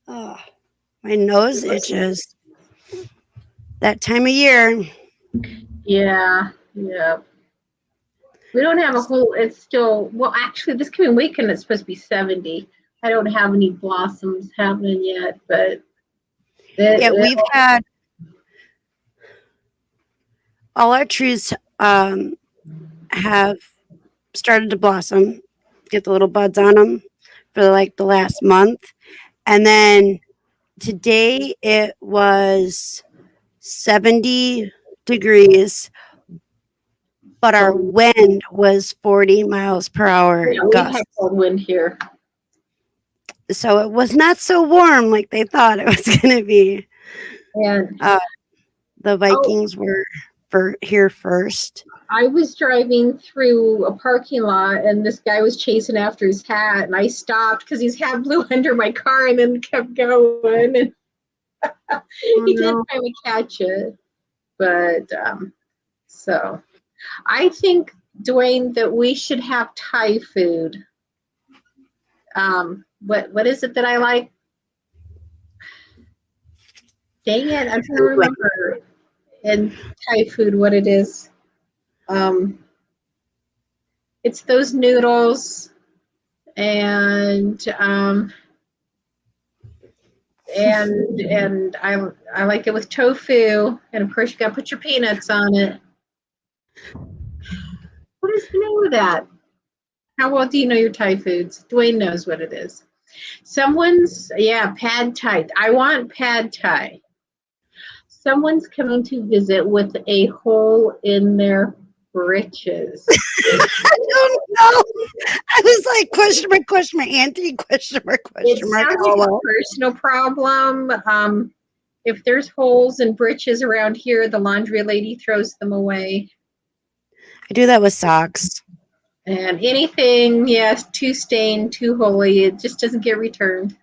oh, my nose itches. That time of year. Yeah, yeah. We don't have a whole, it's still, well, actually, this coming weekend it's supposed to be 70. I don't have any blossoms happening yet, but Yeah, we've had all our trees have started to blossom, get the little buds on them for like the last month. And then today it was 70 degrees, but our wind was 40 miles per hour yeah, we have gusts. cold wind here. So it was not so warm like they thought it was going to be. And The Vikings were here first. I was driving through a parking lot and this guy was chasing after his hat, and I stopped because his hat blew under my car and then kept going. And he did try to catch it. But so I think, Dwayne, that we should have Thai food what is it that I like? Dang it, I'm trying to remember in Thai food what it is. It's those noodles and I like it with tofu, and of course you got to put your peanuts on it. What is the name of that? How well do you know your Thai foods? Dwayne knows what it is. Pad Thai. I want Pad Thai. Someone's coming to visit with a hole in their britches. I don't know. I was like, question mark, Auntie, question mark, It question mark. sounds like a personal problem. If there's holes in britches around here, the laundry lady throws them away. I do that with socks. And anything, yes, too stained, too holy, it just doesn't get returned.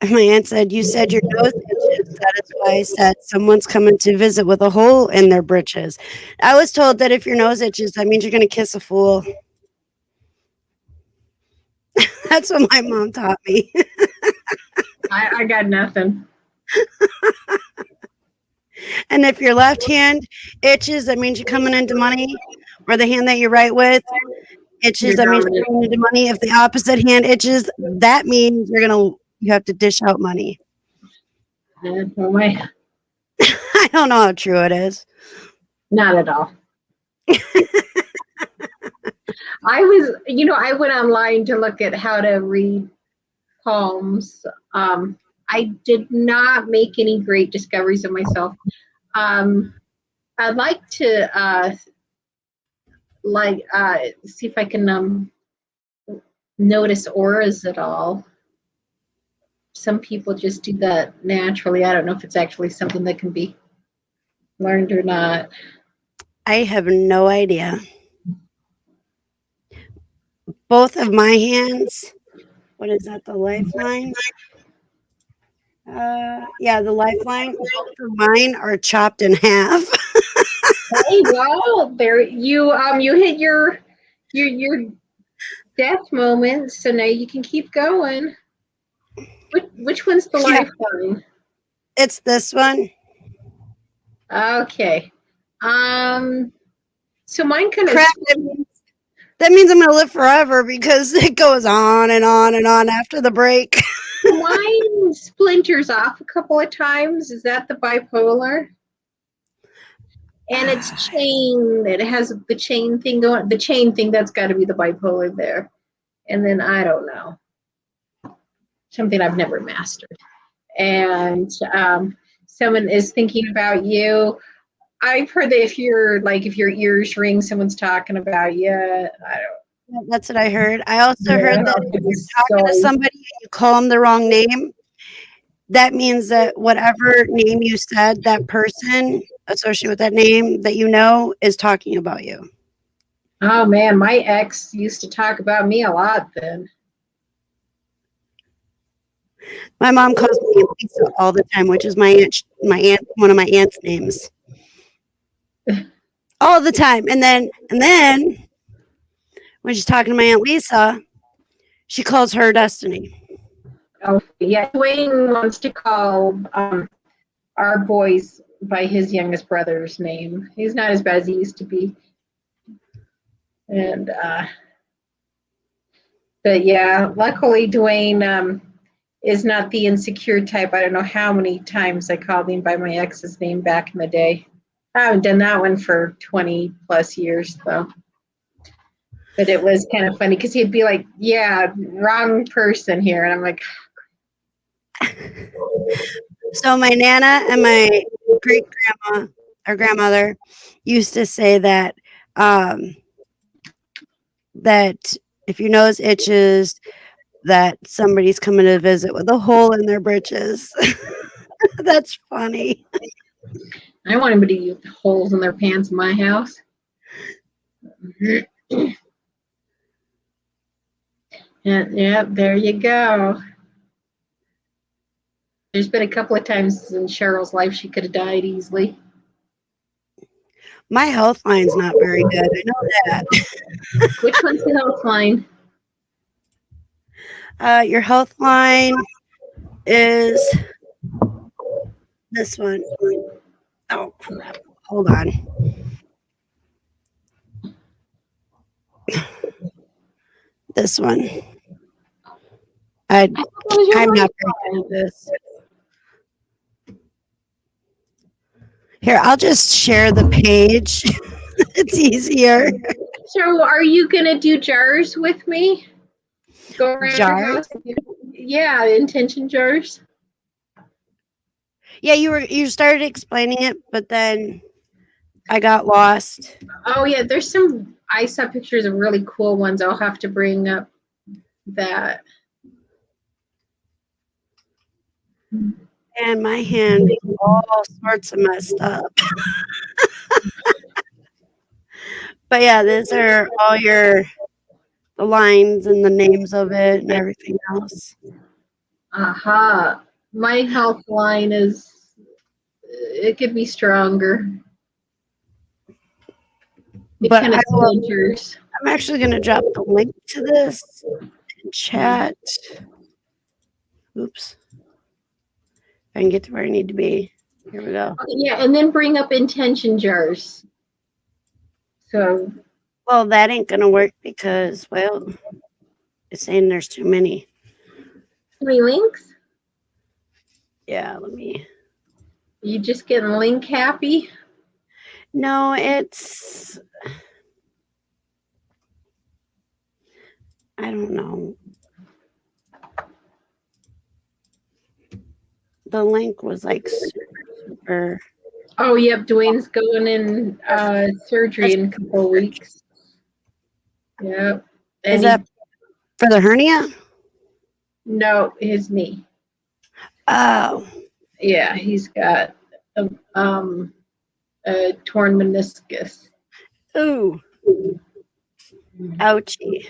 My aunt said, you said your nose itches. That is why I said someone's coming to visit with a hole in their britches. I was told that if your nose itches, that means you're going to kiss a fool. That's what my mom taught me. I got nothing. And if your left hand itches, that means you're coming into money. Or the hand that you write with itches, that means you're coming into money. If the opposite hand itches, that means you have to dish out money. I don't know how true it is. Not at all. I went online to look at how to read palms. I did not make any great discoveries of myself. I'd like to see if I can notice auras at all. Some people just do that naturally. I don't know if it's actually something that can be learned or not. I have no idea. Both of my hands, what is that, the lifeline? The lifeline. Both of mine are chopped in half. Hey, well, there you hit your death moment, so now you can keep going. Which one's the lifeline? It's this one. Okay. So mine kind of that means I'm gonna live forever because it goes on and on and on after the break. Mine splinters off a couple of times. Is that the bipolar? And it's chain. It has the chain thing going. The chain thing, that's got to be the bipolar there. And then I don't know. Something I've never mastered. And someone is thinking about you. I've heard that if your ears ring, someone's talking about you. I don't. That's what I heard. I also heard that if you're talking to somebody and you call them the wrong name, that means that whatever name you said, that person associated with that name that you know is talking about you. Oh man, my ex used to talk about me a lot then. My mom calls me Lisa all the time, which is my aunt, one of my aunt's names. All the time. And then when she's talking to my Aunt Lisa, she calls her Destiny. Oh yeah, Dwayne wants to call our boys by his youngest brother's name. He's not as bad as he used to be. And but yeah, luckily Dwayne is not the insecure type. I don't know how many times I called him by my ex's name back in the day. I haven't done that one for 20 plus years though. But it was kind of funny because he'd be like, yeah, wrong person here. And I'm like, so my Nana and my great grandma or grandmother used to say that that if your nose itches, that somebody's coming to visit with a hole in their britches. That's funny. I want anybody with holes in their pants in my house. Yeah, there you go. There's been a couple of times in Cheryl's life she could have died easily. My health line's not very good. I know that. Which one's the health line? Your health line is this one. Oh crap! Hold on. This one. I'm not very good at this. Here, I'll just share the page. It's easier. So are you gonna do jars with me? Go around your Jars? house? Yeah, intention jars. Yeah, you started explaining it, but then I got lost. Oh yeah, there's some. I saw pictures of really cool ones. I'll have to bring up that. And my hand is all sorts of messed up. But yeah, these are all the lines and the names of it and everything else. Aha. My health line is. It could be stronger. It But kind of I'm splinters. actually going to drop the link to this in chat. Oops. I can get to where I need to be. Here we go. Okay, yeah, and then bring up intention jars. So. Well, that ain't going to work because, well, it's saying there's too many. Too many links? Yeah, let me. You just getting link happy? No, it's. I don't know. The link was like super. Oh, yep. Dwayne's going in surgery in a couple of weeks. Yep. And Is that for the hernia? No, his knee. Oh. Yeah, he's got a torn meniscus. Ooh. Ouchie.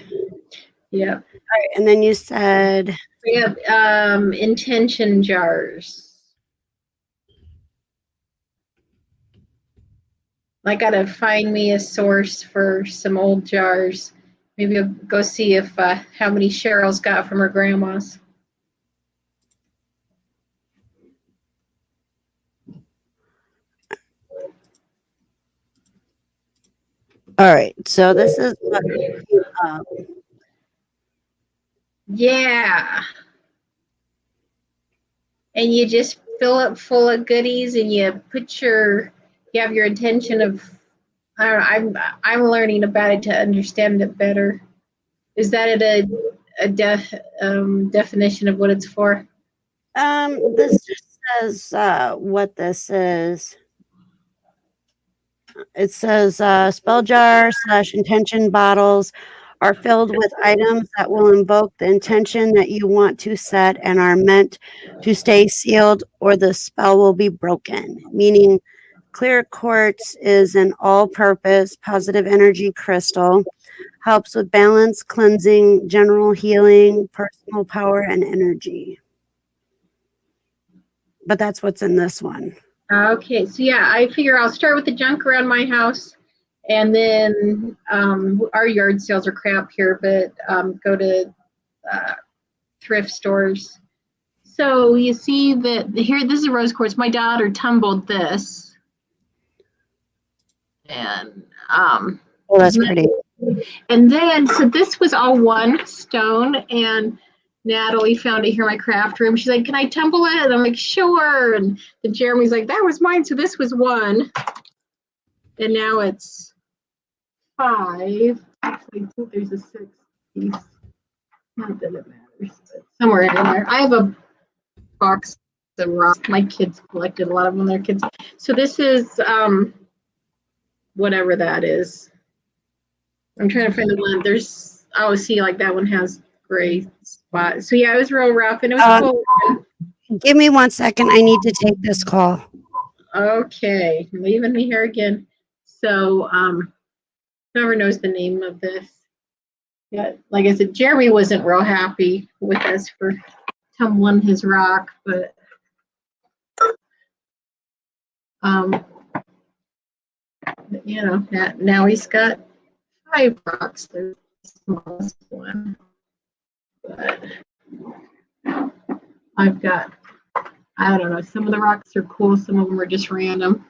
Yeah. All right, and then you said we have intention jars. I gotta find me a source for some old jars. Maybe I'll go see if how many Cheryl's got from her grandma's. all right. So this is Yeah. And you just fill it full of goodies, and you have your intention of. I'm learning about it to understand it better. Is that a definition of what it's for? this just says what this is. It says spell jar / intention bottles are filled with items that will invoke the intention that you want to set and are meant to stay sealed or the spell will be broken. Meaning, clear quartz is an all-purpose positive energy crystal. Helps with balance, cleansing, general healing, personal power, and energy. But that's what's in this one. Okay, so yeah, I figure I'll start with the junk around my house, and then our yard sales are crap here, but go to thrift stores. So you see that here, this is rose quartz. My daughter tumbled this, and oh, that's pretty. And then, so this was all one stone, and Natalie found it here in my craft room. She's like, "Can I tumble it?" And I'm like, "Sure." And then Jeremy's like, "That was mine." So this was one, and now it's 5. Actually, I think there's a 6th piece. Not that it matters, but somewhere in there. I have a box of rocks. My kids collected a lot of them. Their kids. So this is whatever that is. I'm trying to find the one. There's, oh, see, like that one has gray spots. So yeah, it was real rough, and it was cool. Give me 1 second. I need to take this call. Okay, leaving me here again. So whoever knows the name of this. Yeah, like I said, Jeremy wasn't real happy with us for tumbling his rock, but you know, now he's got 5 rocks. There's the smallest one. But I've got, I don't know, some of the rocks are cool, some of them are just random.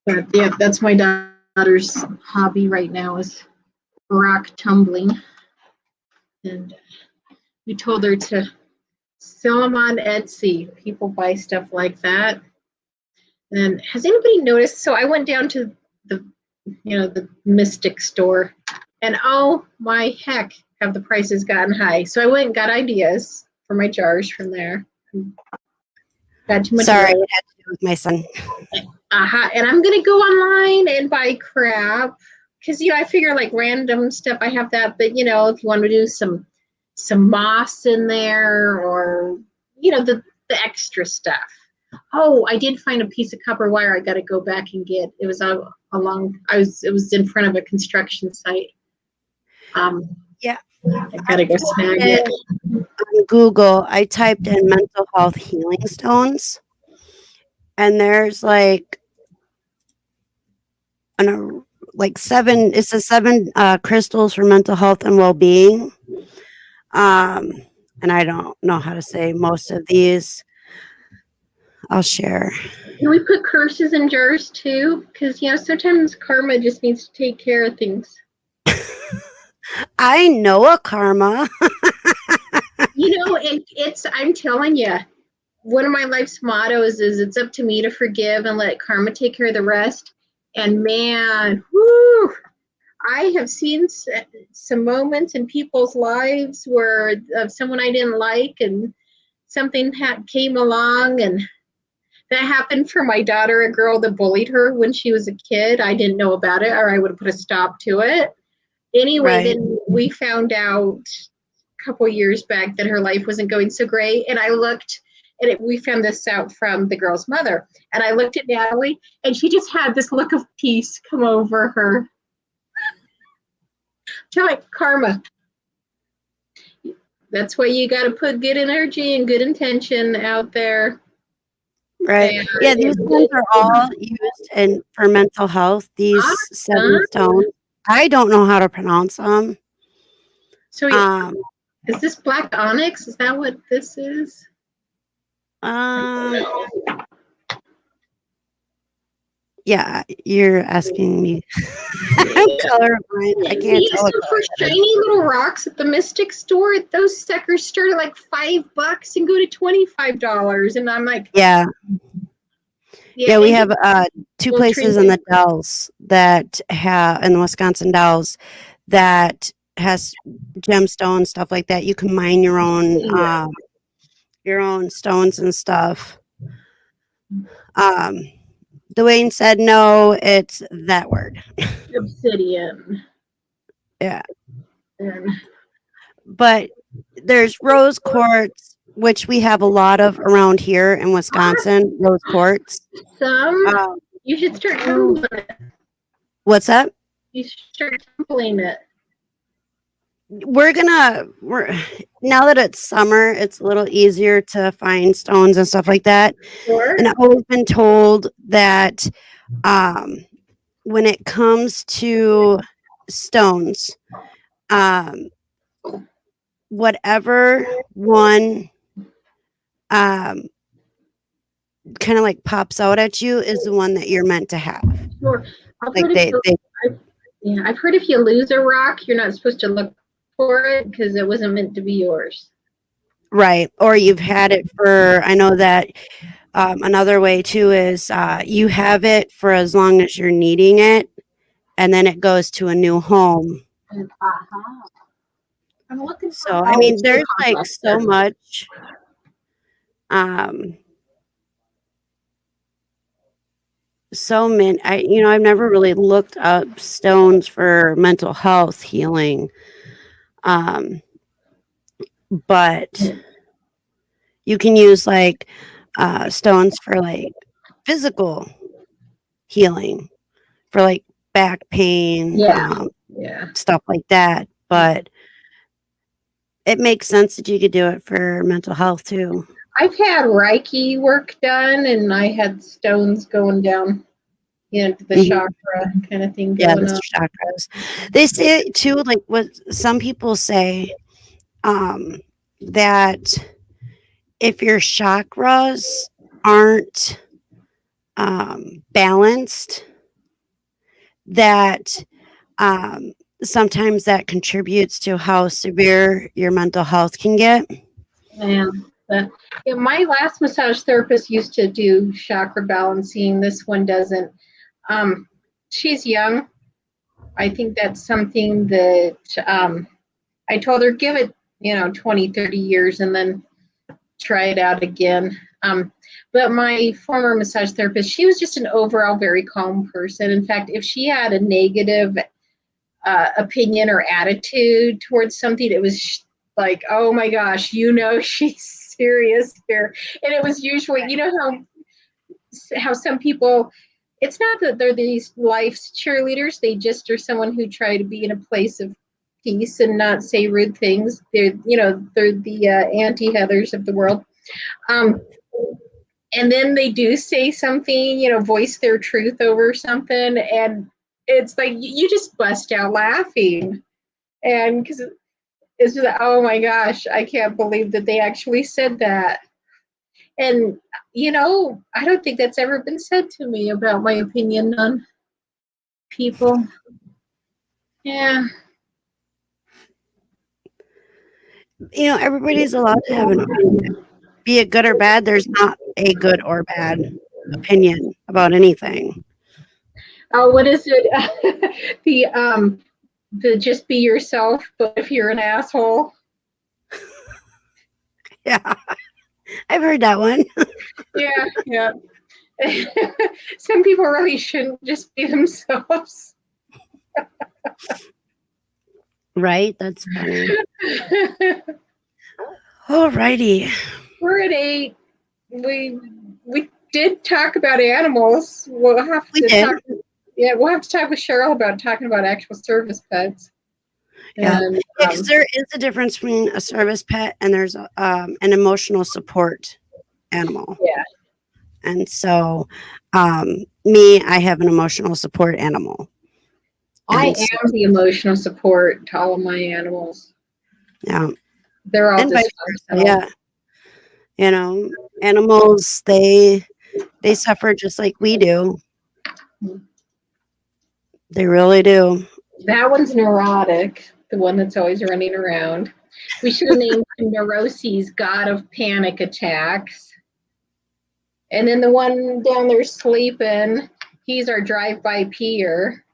But yeah, that's my daughter's hobby right now is rock tumbling. And we told her to sell them on Etsy. People buy stuff like that. And has anybody noticed? So I went down to the, the Mystic store, and oh my heck, have the prices gotten high? So I went and got ideas for my jars from there. Got too much. Sorry, I had to do with my son. And I'm gonna go online and buy crap because I figure like random stuff. I have that, but if you want to do some moss in there or the extra stuff. Oh, I did find a piece of copper wire. I got to go back and get. It was it was in front of a construction site. Yeah, I gotta go snag it. on Google, I typed in mental health healing stones, and there's like seven. It says 7 crystals for mental health and well-being. And I don't know how to say most of these. I'll share. Can we put curses in jars too? Because sometimes karma just needs to take care of things. I know a karma. I'm telling you, one of my life's mottos is it's up to me to forgive and let karma take care of the rest. And man, whoo, I have seen some moments in people's lives where of someone I didn't like and something came along, and that happened for my daughter, a girl that bullied her when she was a kid. I didn't know about it, or I would have put a stop to it. Anyway, Right. Then we found out a couple years back that her life wasn't going so great. And I looked, and we found this out from the girl's mother. And I looked at Natalie, and she just had this look of peace come over her. Like karma. That's why you got to put good energy and good intention out there. Right. Yeah, these ones are all used for mental health. These 7 stones. I don't know how to pronounce them. So is this black onyx? Is that what this is? Yeah, you're asking me. I'm colorblind. I can't tell. So for shiny little rocks at the Mystic store, those suckers start at like $5 and go to $25. And I'm like, yeah, we have 2 places in the Dells that have in the Wisconsin Dells that has gemstones, stuff like that. You can mine your own stones and stuff. Dwayne said no, it's that word. Obsidian. Yeah. But there's rose quartz, which we have a lot of around here in Wisconsin. Rose quartz. You should start tumbling it. What's that? You should start tumbling it. We're now that it's summer, it's a little easier to find stones and stuff like that. Sure. And I've always been told that when it comes to stones, whatever one kind of like pops out at you is the one that you're meant to have. Sure. I've heard if you lose a rock, you're not supposed to look for it because it wasn't meant to be yours. Right. Or you've had it for, I know that another way too is you have it for as long as you're needing it, and then it goes to a new home. I'm looking for So, I mean, there's like so much. So many, I've never really looked up stones for mental health healing. But you can use like stones for like physical healing, for like back pain, stuff like that. But it makes sense that you could do it for mental health too. I've had Reiki work done, and I had stones going down, to the chakra kind of thing. Yeah, the chakras. They say too, like what some people say, that if your chakras aren't balanced, that sometimes that contributes to how severe your mental health can get. Yeah, my last massage therapist used to do chakra balancing. This one doesn't. She's young. I think that's something that I told her, give it, 20, 30 years and then try it out again. But my former massage therapist, she was just an overall very calm person. In fact, if she had a negative opinion or attitude towards something, it was like, oh my gosh, she's serious here. And it was usually, how some people, it's not that they're these life's cheerleaders, they just are someone who try to be in a place of peace and not say rude things. They're the anti-Heathers of the world. And then they do say something, voice their truth over something, and it's like you just bust out laughing. And because it's just, oh my gosh, I can't believe that they actually said that. And, I don't think that's ever been said to me about my opinion on people. Yeah. Everybody's allowed to have an opinion, be it good or bad. There's not a good or bad opinion about anything. Oh, what is it? The just be yourself, but if you're an asshole. Yeah, I've heard that one. Yeah. Some people really shouldn't just be themselves. Right? That's funny. Alrighty. We're at 8. We did talk about animals. We'll have to talk with Cheryl about talking about actual service pets. Yeah, And, because there is a difference between a service pet and there's an emotional support animal. Yeah. And so, I have an emotional support animal. I am the emotional support to all of my animals. Yeah. They're all dysfunctional. Yeah. Animals, they suffer just like we do. They really do. That one's neurotic, the one that's always running around. We should have named him Neuroses, God of Panic Attacks. And then the one down there sleeping, he's our drive-by peer.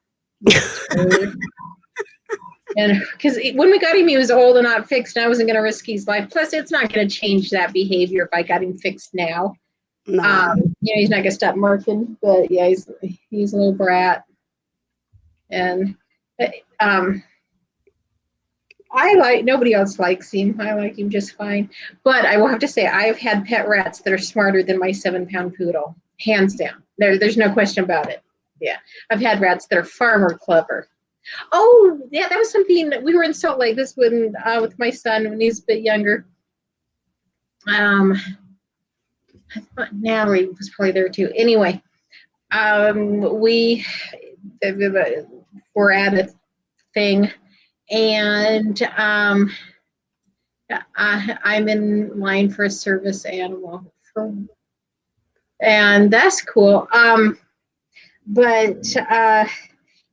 And because when we got him, he was old and not fixed, and I wasn't going to risk his life. Plus, it's not going to change that behavior if I got him fixed now. No. He's not going to stop marking, but yeah, he's a little brat. And nobody else likes him. I like him just fine. But I will have to say, I've had pet rats that are smarter than my 7-pound poodle, hands down. There's no question about it. Yeah, I've had rats that are far more clever. Oh, yeah, that was something. We were in Salt Lake this when with my son when he's a bit younger. I thought Natalie was probably there too. Anyway, we were at a thing, and I'm in line for a service animal, and that's cool. But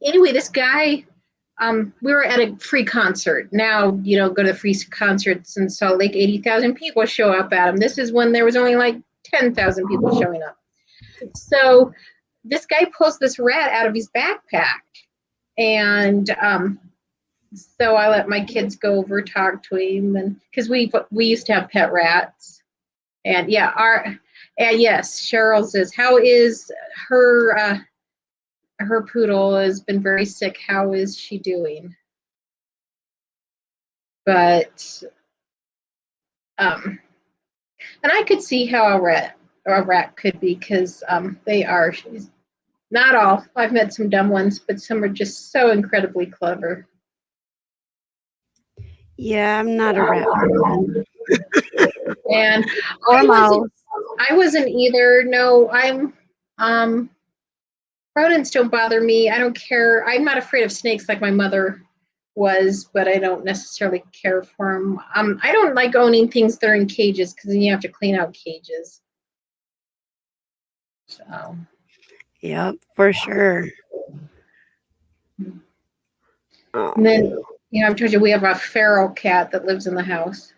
anyway, this guy, we were at a free concert. Now, go to the free concerts in Salt Lake, 80,000 people show up at them. This is when there was only like 10,000 people showing up. So this guy pulls this rat out of his backpack. And so I let my kids go over, talk to him, and because we used to have pet rats. And yes, Cheryl's is, how is her poodle has been very sick. How is she doing? But and I could see how a rat could be, because they are, not all. I've met some dumb ones, but some are just so incredibly clever. Yeah, I'm not a rat person. And I wasn't either. No, I'm rodents don't bother me. I don't care. I'm not afraid of snakes like my mother was, but I don't necessarily care for them. I don't like owning things that are in cages because then you have to clean out cages. So. Yep, for sure. Oh. And then, I've told you we have a feral cat that lives in the house.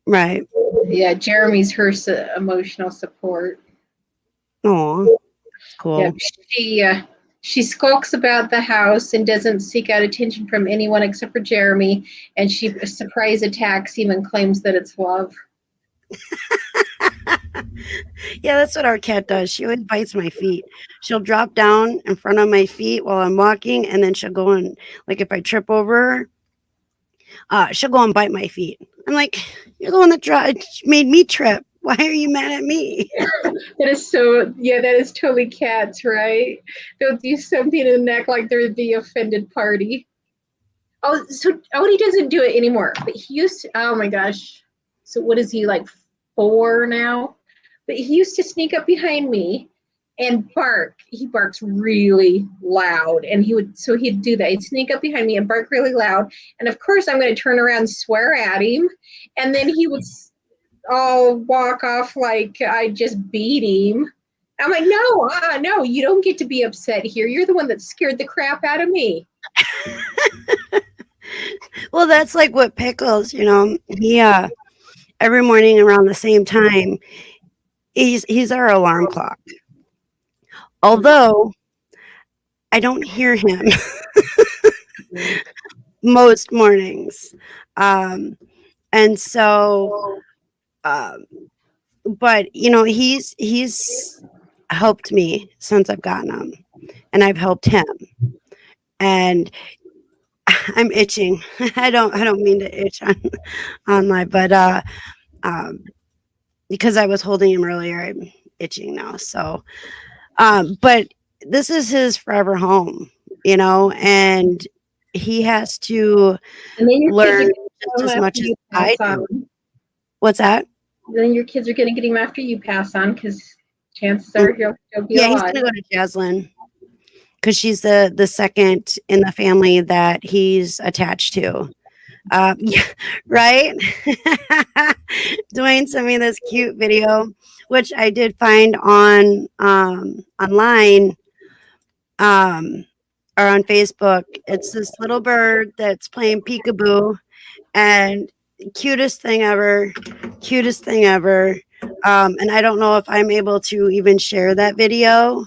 Right. Yeah, Jeremy's her emotional support. Oh, cool. Yeah, she skulks about the house and doesn't seek out attention from anyone except for Jeremy. And she surprise attacks him and claims that it's love. Yeah, that's what our cat does. She always bites my feet. She'll drop down in front of my feet while I'm walking, and then she'll go and, like, if I trip over her, she'll go and bite my feet. I'm like, you're the one that made me trip. Why are you mad at me? That is totally cats, right? They'll do something in the neck like they're the offended party. Oh, so Odie doesn't do it anymore, but he used to, oh my gosh. So what is he, like 4 now? But he used to sneak up behind me and bark. He barks really loud, and he'd do that. He'd sneak up behind me and bark really loud. And of course, I'm going to turn around and swear at him, and then he would all walk off like I just beat him. I'm like, no, you don't get to be upset here. You're the one that scared the crap out of me. Well, that's like what Pickles, he every morning around the same time, he's our alarm clock. Although I don't hear him most mornings. And so but he's helped me since I've gotten him, and I've helped him. And I'm itching. I don't mean to itch on my, but because I was holding him earlier, I'm itching now. So but this is his forever home, and he has to learn just as much as I do. What's that? Then your kids are going to get him after you pass on, because chances are he'll be alive. He's going to go to Jaslyn because she's the second in the family that he's attached to. Yeah, right? Dwayne sent me this cute video, which I did find on online or on Facebook. It's this little bird that's playing peekaboo, and cutest thing ever. And I don't know if I'm able to even share that video.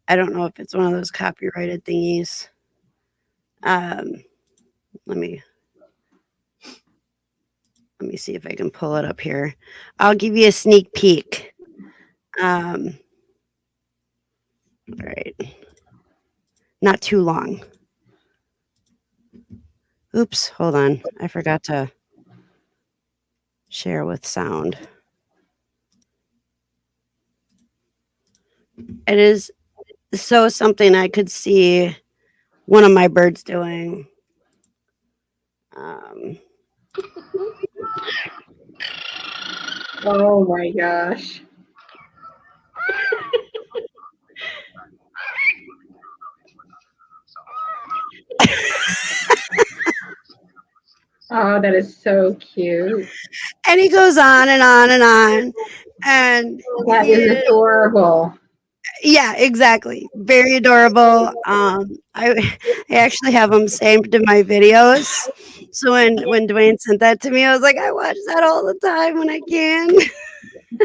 I don't know if it's one of those copyrighted thingies. Let me see if I can pull it up here. I'll give you a sneak peek. All right. Not too long. Oops, hold on. I forgot to share with sound. It is so something I could see one of my birds doing. Oh my gosh. Oh, that is so cute. And he goes on and on and on. And that is adorable. Yeah, exactly. Very adorable. I actually have them saved in my videos. So when Dwayne sent that to me, I was like, I watch that all the time when I can. What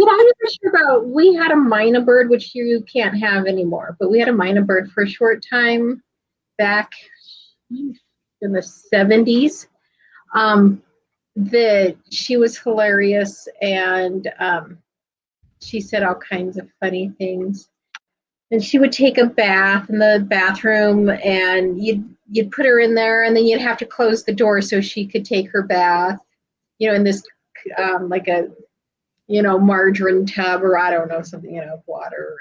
I'm not sure about, we had a mynah bird, which you can't have anymore, but we had a mynah bird for a short time back in the 70s. That she was hilarious, and she said all kinds of funny things. And she would take a bath in the bathroom, and you'd put her in there, and then you'd have to close the door so she could take her bath, in this like a margarine tub, or I don't know, something, water.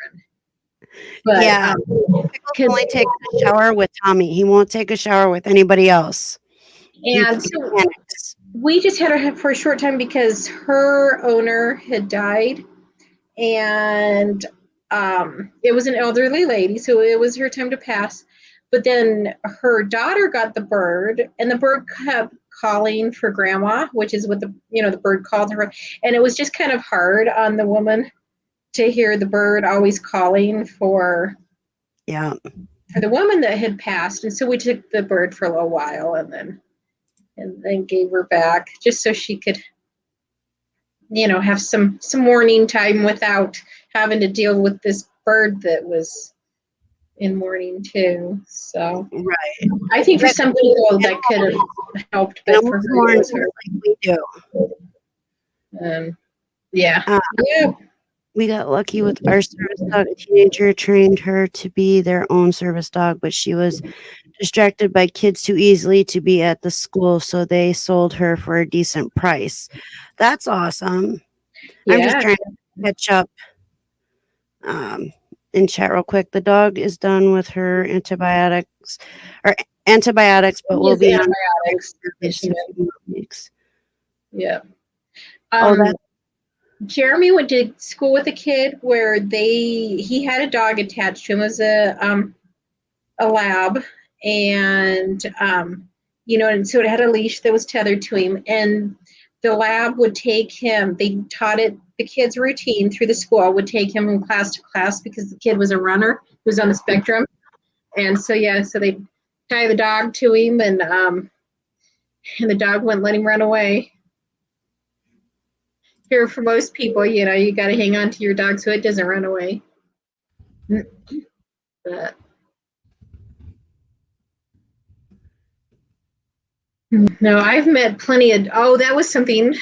But yeah, Pickles only takes a shower with Tommy. He won't take a shower with anybody else. And so we just had her for a short time because her owner had died, and it was an elderly lady, so it was her time to pass. But then her daughter got the bird, and the bird kept calling for grandma, which is what the bird called her. And it was just kind of hard on the woman to hear the bird always calling for the woman that had passed. And so we took the bird for a little while and then gave her back just so she could, have some mourning time without having to deal with this bird that was in mourning too. So right. I think for some people that could have helped, but for her it was hard. Like we do. Yeah. We got lucky with our service dog. A teenager trained her to be their own service dog, but she was distracted by kids too easily to be at the school, so they sold her for a decent price. That's awesome. I'm just trying to catch up in chat real quick. The dog is done with her antibiotics, but will be on weeks. Yeah. That Jeremy went to school with a kid where he had a dog attached to him. It was a lab, and and so it had a leash that was tethered to him, and the lab would take him. They taught it the kid's routine through the school, would take him from class to class because the kid was a runner, he was on the spectrum, and so they tie the dog to him, and the dog wouldn't let him run away. Here, for most people, you got to hang on to your dog so it doesn't run away. But no, I've met plenty of. Oh, that was something.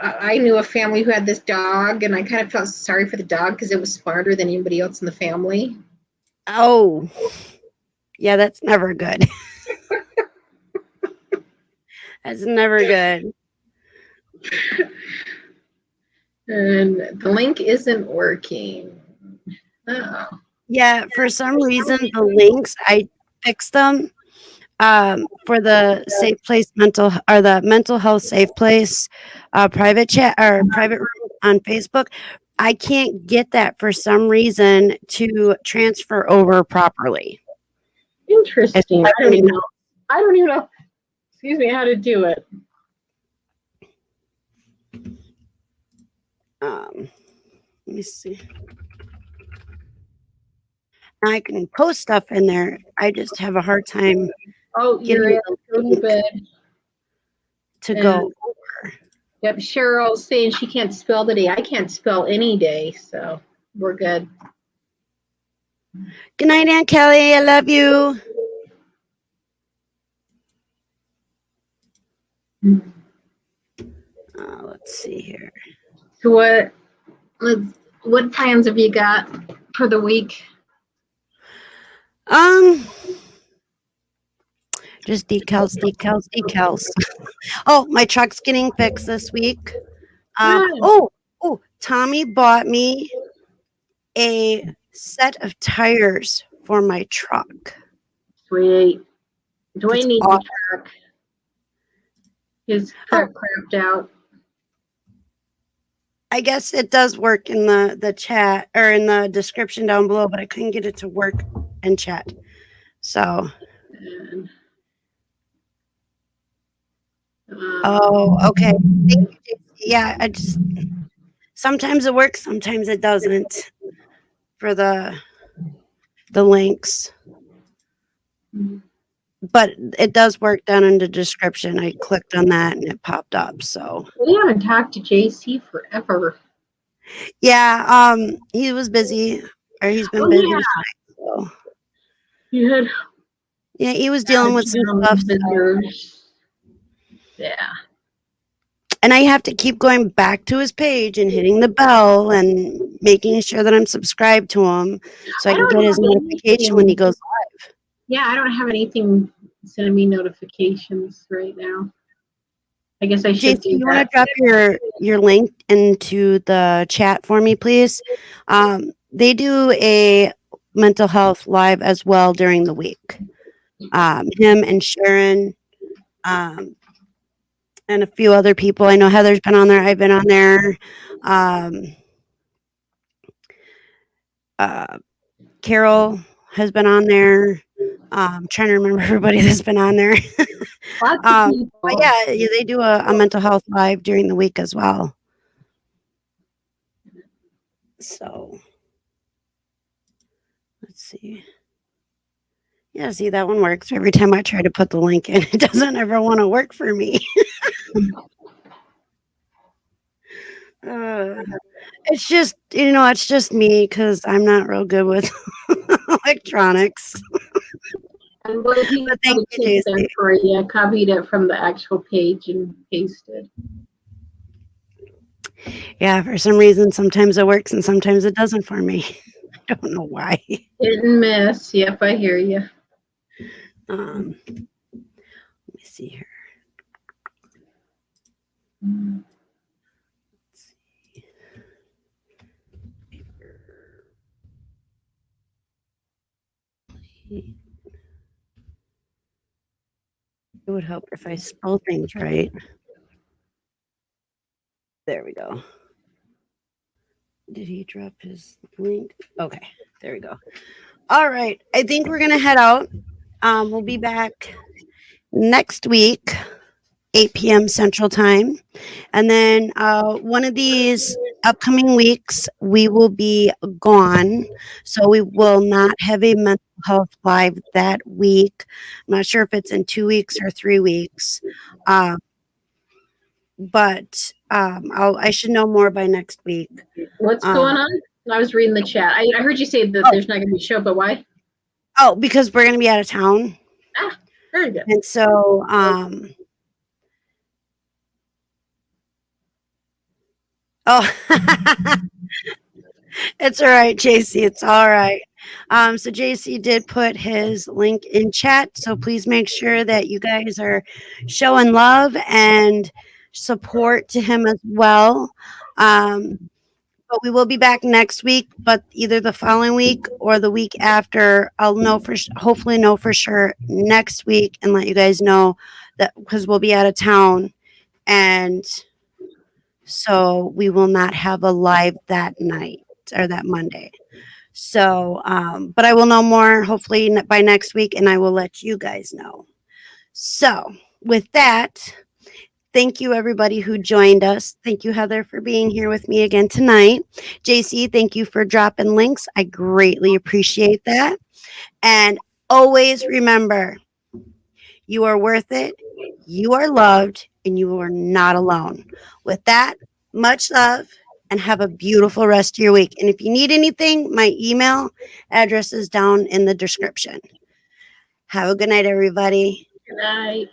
I knew a family who had this dog, and I kind of felt sorry for the dog because it was smarter than anybody else in the family. Oh, yeah, that's never good. That's never good. And the link isn't working. Oh. Yeah, for some reason the links, I fixed them for the safe place the mental health safe place private chat or private room on Facebook. I can't get that for some reason to transfer over properly. Interesting. I don't even know. Excuse me, how to do it. Let me see. I can post stuff in there. I just have a hard time. Oh, you're in the bed to go over. Yep, Cheryl's saying she can't spell today. I can't spell any day, so we're good. Good night, Aunt Kelly. I love you. Let's see here. So what plans have you got for the week? Just decals. Oh, my truck's getting fixed this week. Tommy bought me a set of tires for my truck. Sweet. Dwayne needs a truck. His truck crapped out. I guess it does work in the chat or in the description down below, but I couldn't get it to work in chat. So. Okay. Yeah, sometimes it works, sometimes it doesn't for the links. But it does work down in the description. I clicked on that and it popped up. So we haven't talked to JC forever. Yeah, he was busy, or he's been busy. Yeah. So. Yeah, he was dealing with some stuff. So. Yeah. And I have to keep going back to his page and hitting the bell and making sure that I'm subscribed to him so I can get his notification when he goes live. Yeah, I don't have anything sending me notifications right now. I guess I should do that. You want to drop your link into the chat for me, please? They do a mental health live as well during the week. Him and Sharon, and a few other people. I know Heather's been on there. I've been on there. Carol has been on there. Trying to remember everybody that's been on there. Lots of But people. yeah, they do a mental health live during the week as well. So let's see. Yeah, see, that one works. Every time I try to put the link in, it doesn't ever want to work for me. It's just, it's just me because I'm not real good with electronics. I'm looking But at thank the you, tips JC. there for you. I copied it from the actual page and pasted. Yeah, for some reason, sometimes it works and sometimes it doesn't for me. I don't know why. Hit and miss. Yep, I hear you. Let me see here. It would help if I spell things right. There we go. Did he drop his link? Okay, there we go. All right, I think we're gonna head out. We'll be back next week, 8 p.m. Central Time, and then one of these upcoming weeks we will be gone, so we will not have a mental health live that week. I'm not sure if it's in 2 weeks or 3 weeks. But I should know more by next week. What's going on? I was reading the chat. I heard you say that there's not going to be a show, but why? Oh, because we're going to be out of town. Ah, very good. And so, it's all right, JC. It's all right. So JC did put his link in chat. So please make sure that you guys are showing love and support to him as well. But we will be back next week, but either the following week or the week after. I'll know hopefully know for sure next week and let you guys know that because we'll be out of town. And so we will not have a live that night or that Monday. So, but I will know more hopefully by next week and I will let you guys know. So, with that, thank you everybody who joined us. Thank you, Heather, for being here with me again tonight. JC, thank you for dropping links. I greatly appreciate that. And always remember, you are worth it, you are loved, and you are not alone. With that, much love and have a beautiful rest of your week. And if you need anything, my email address is down in the description. Have a good night, everybody. Good night.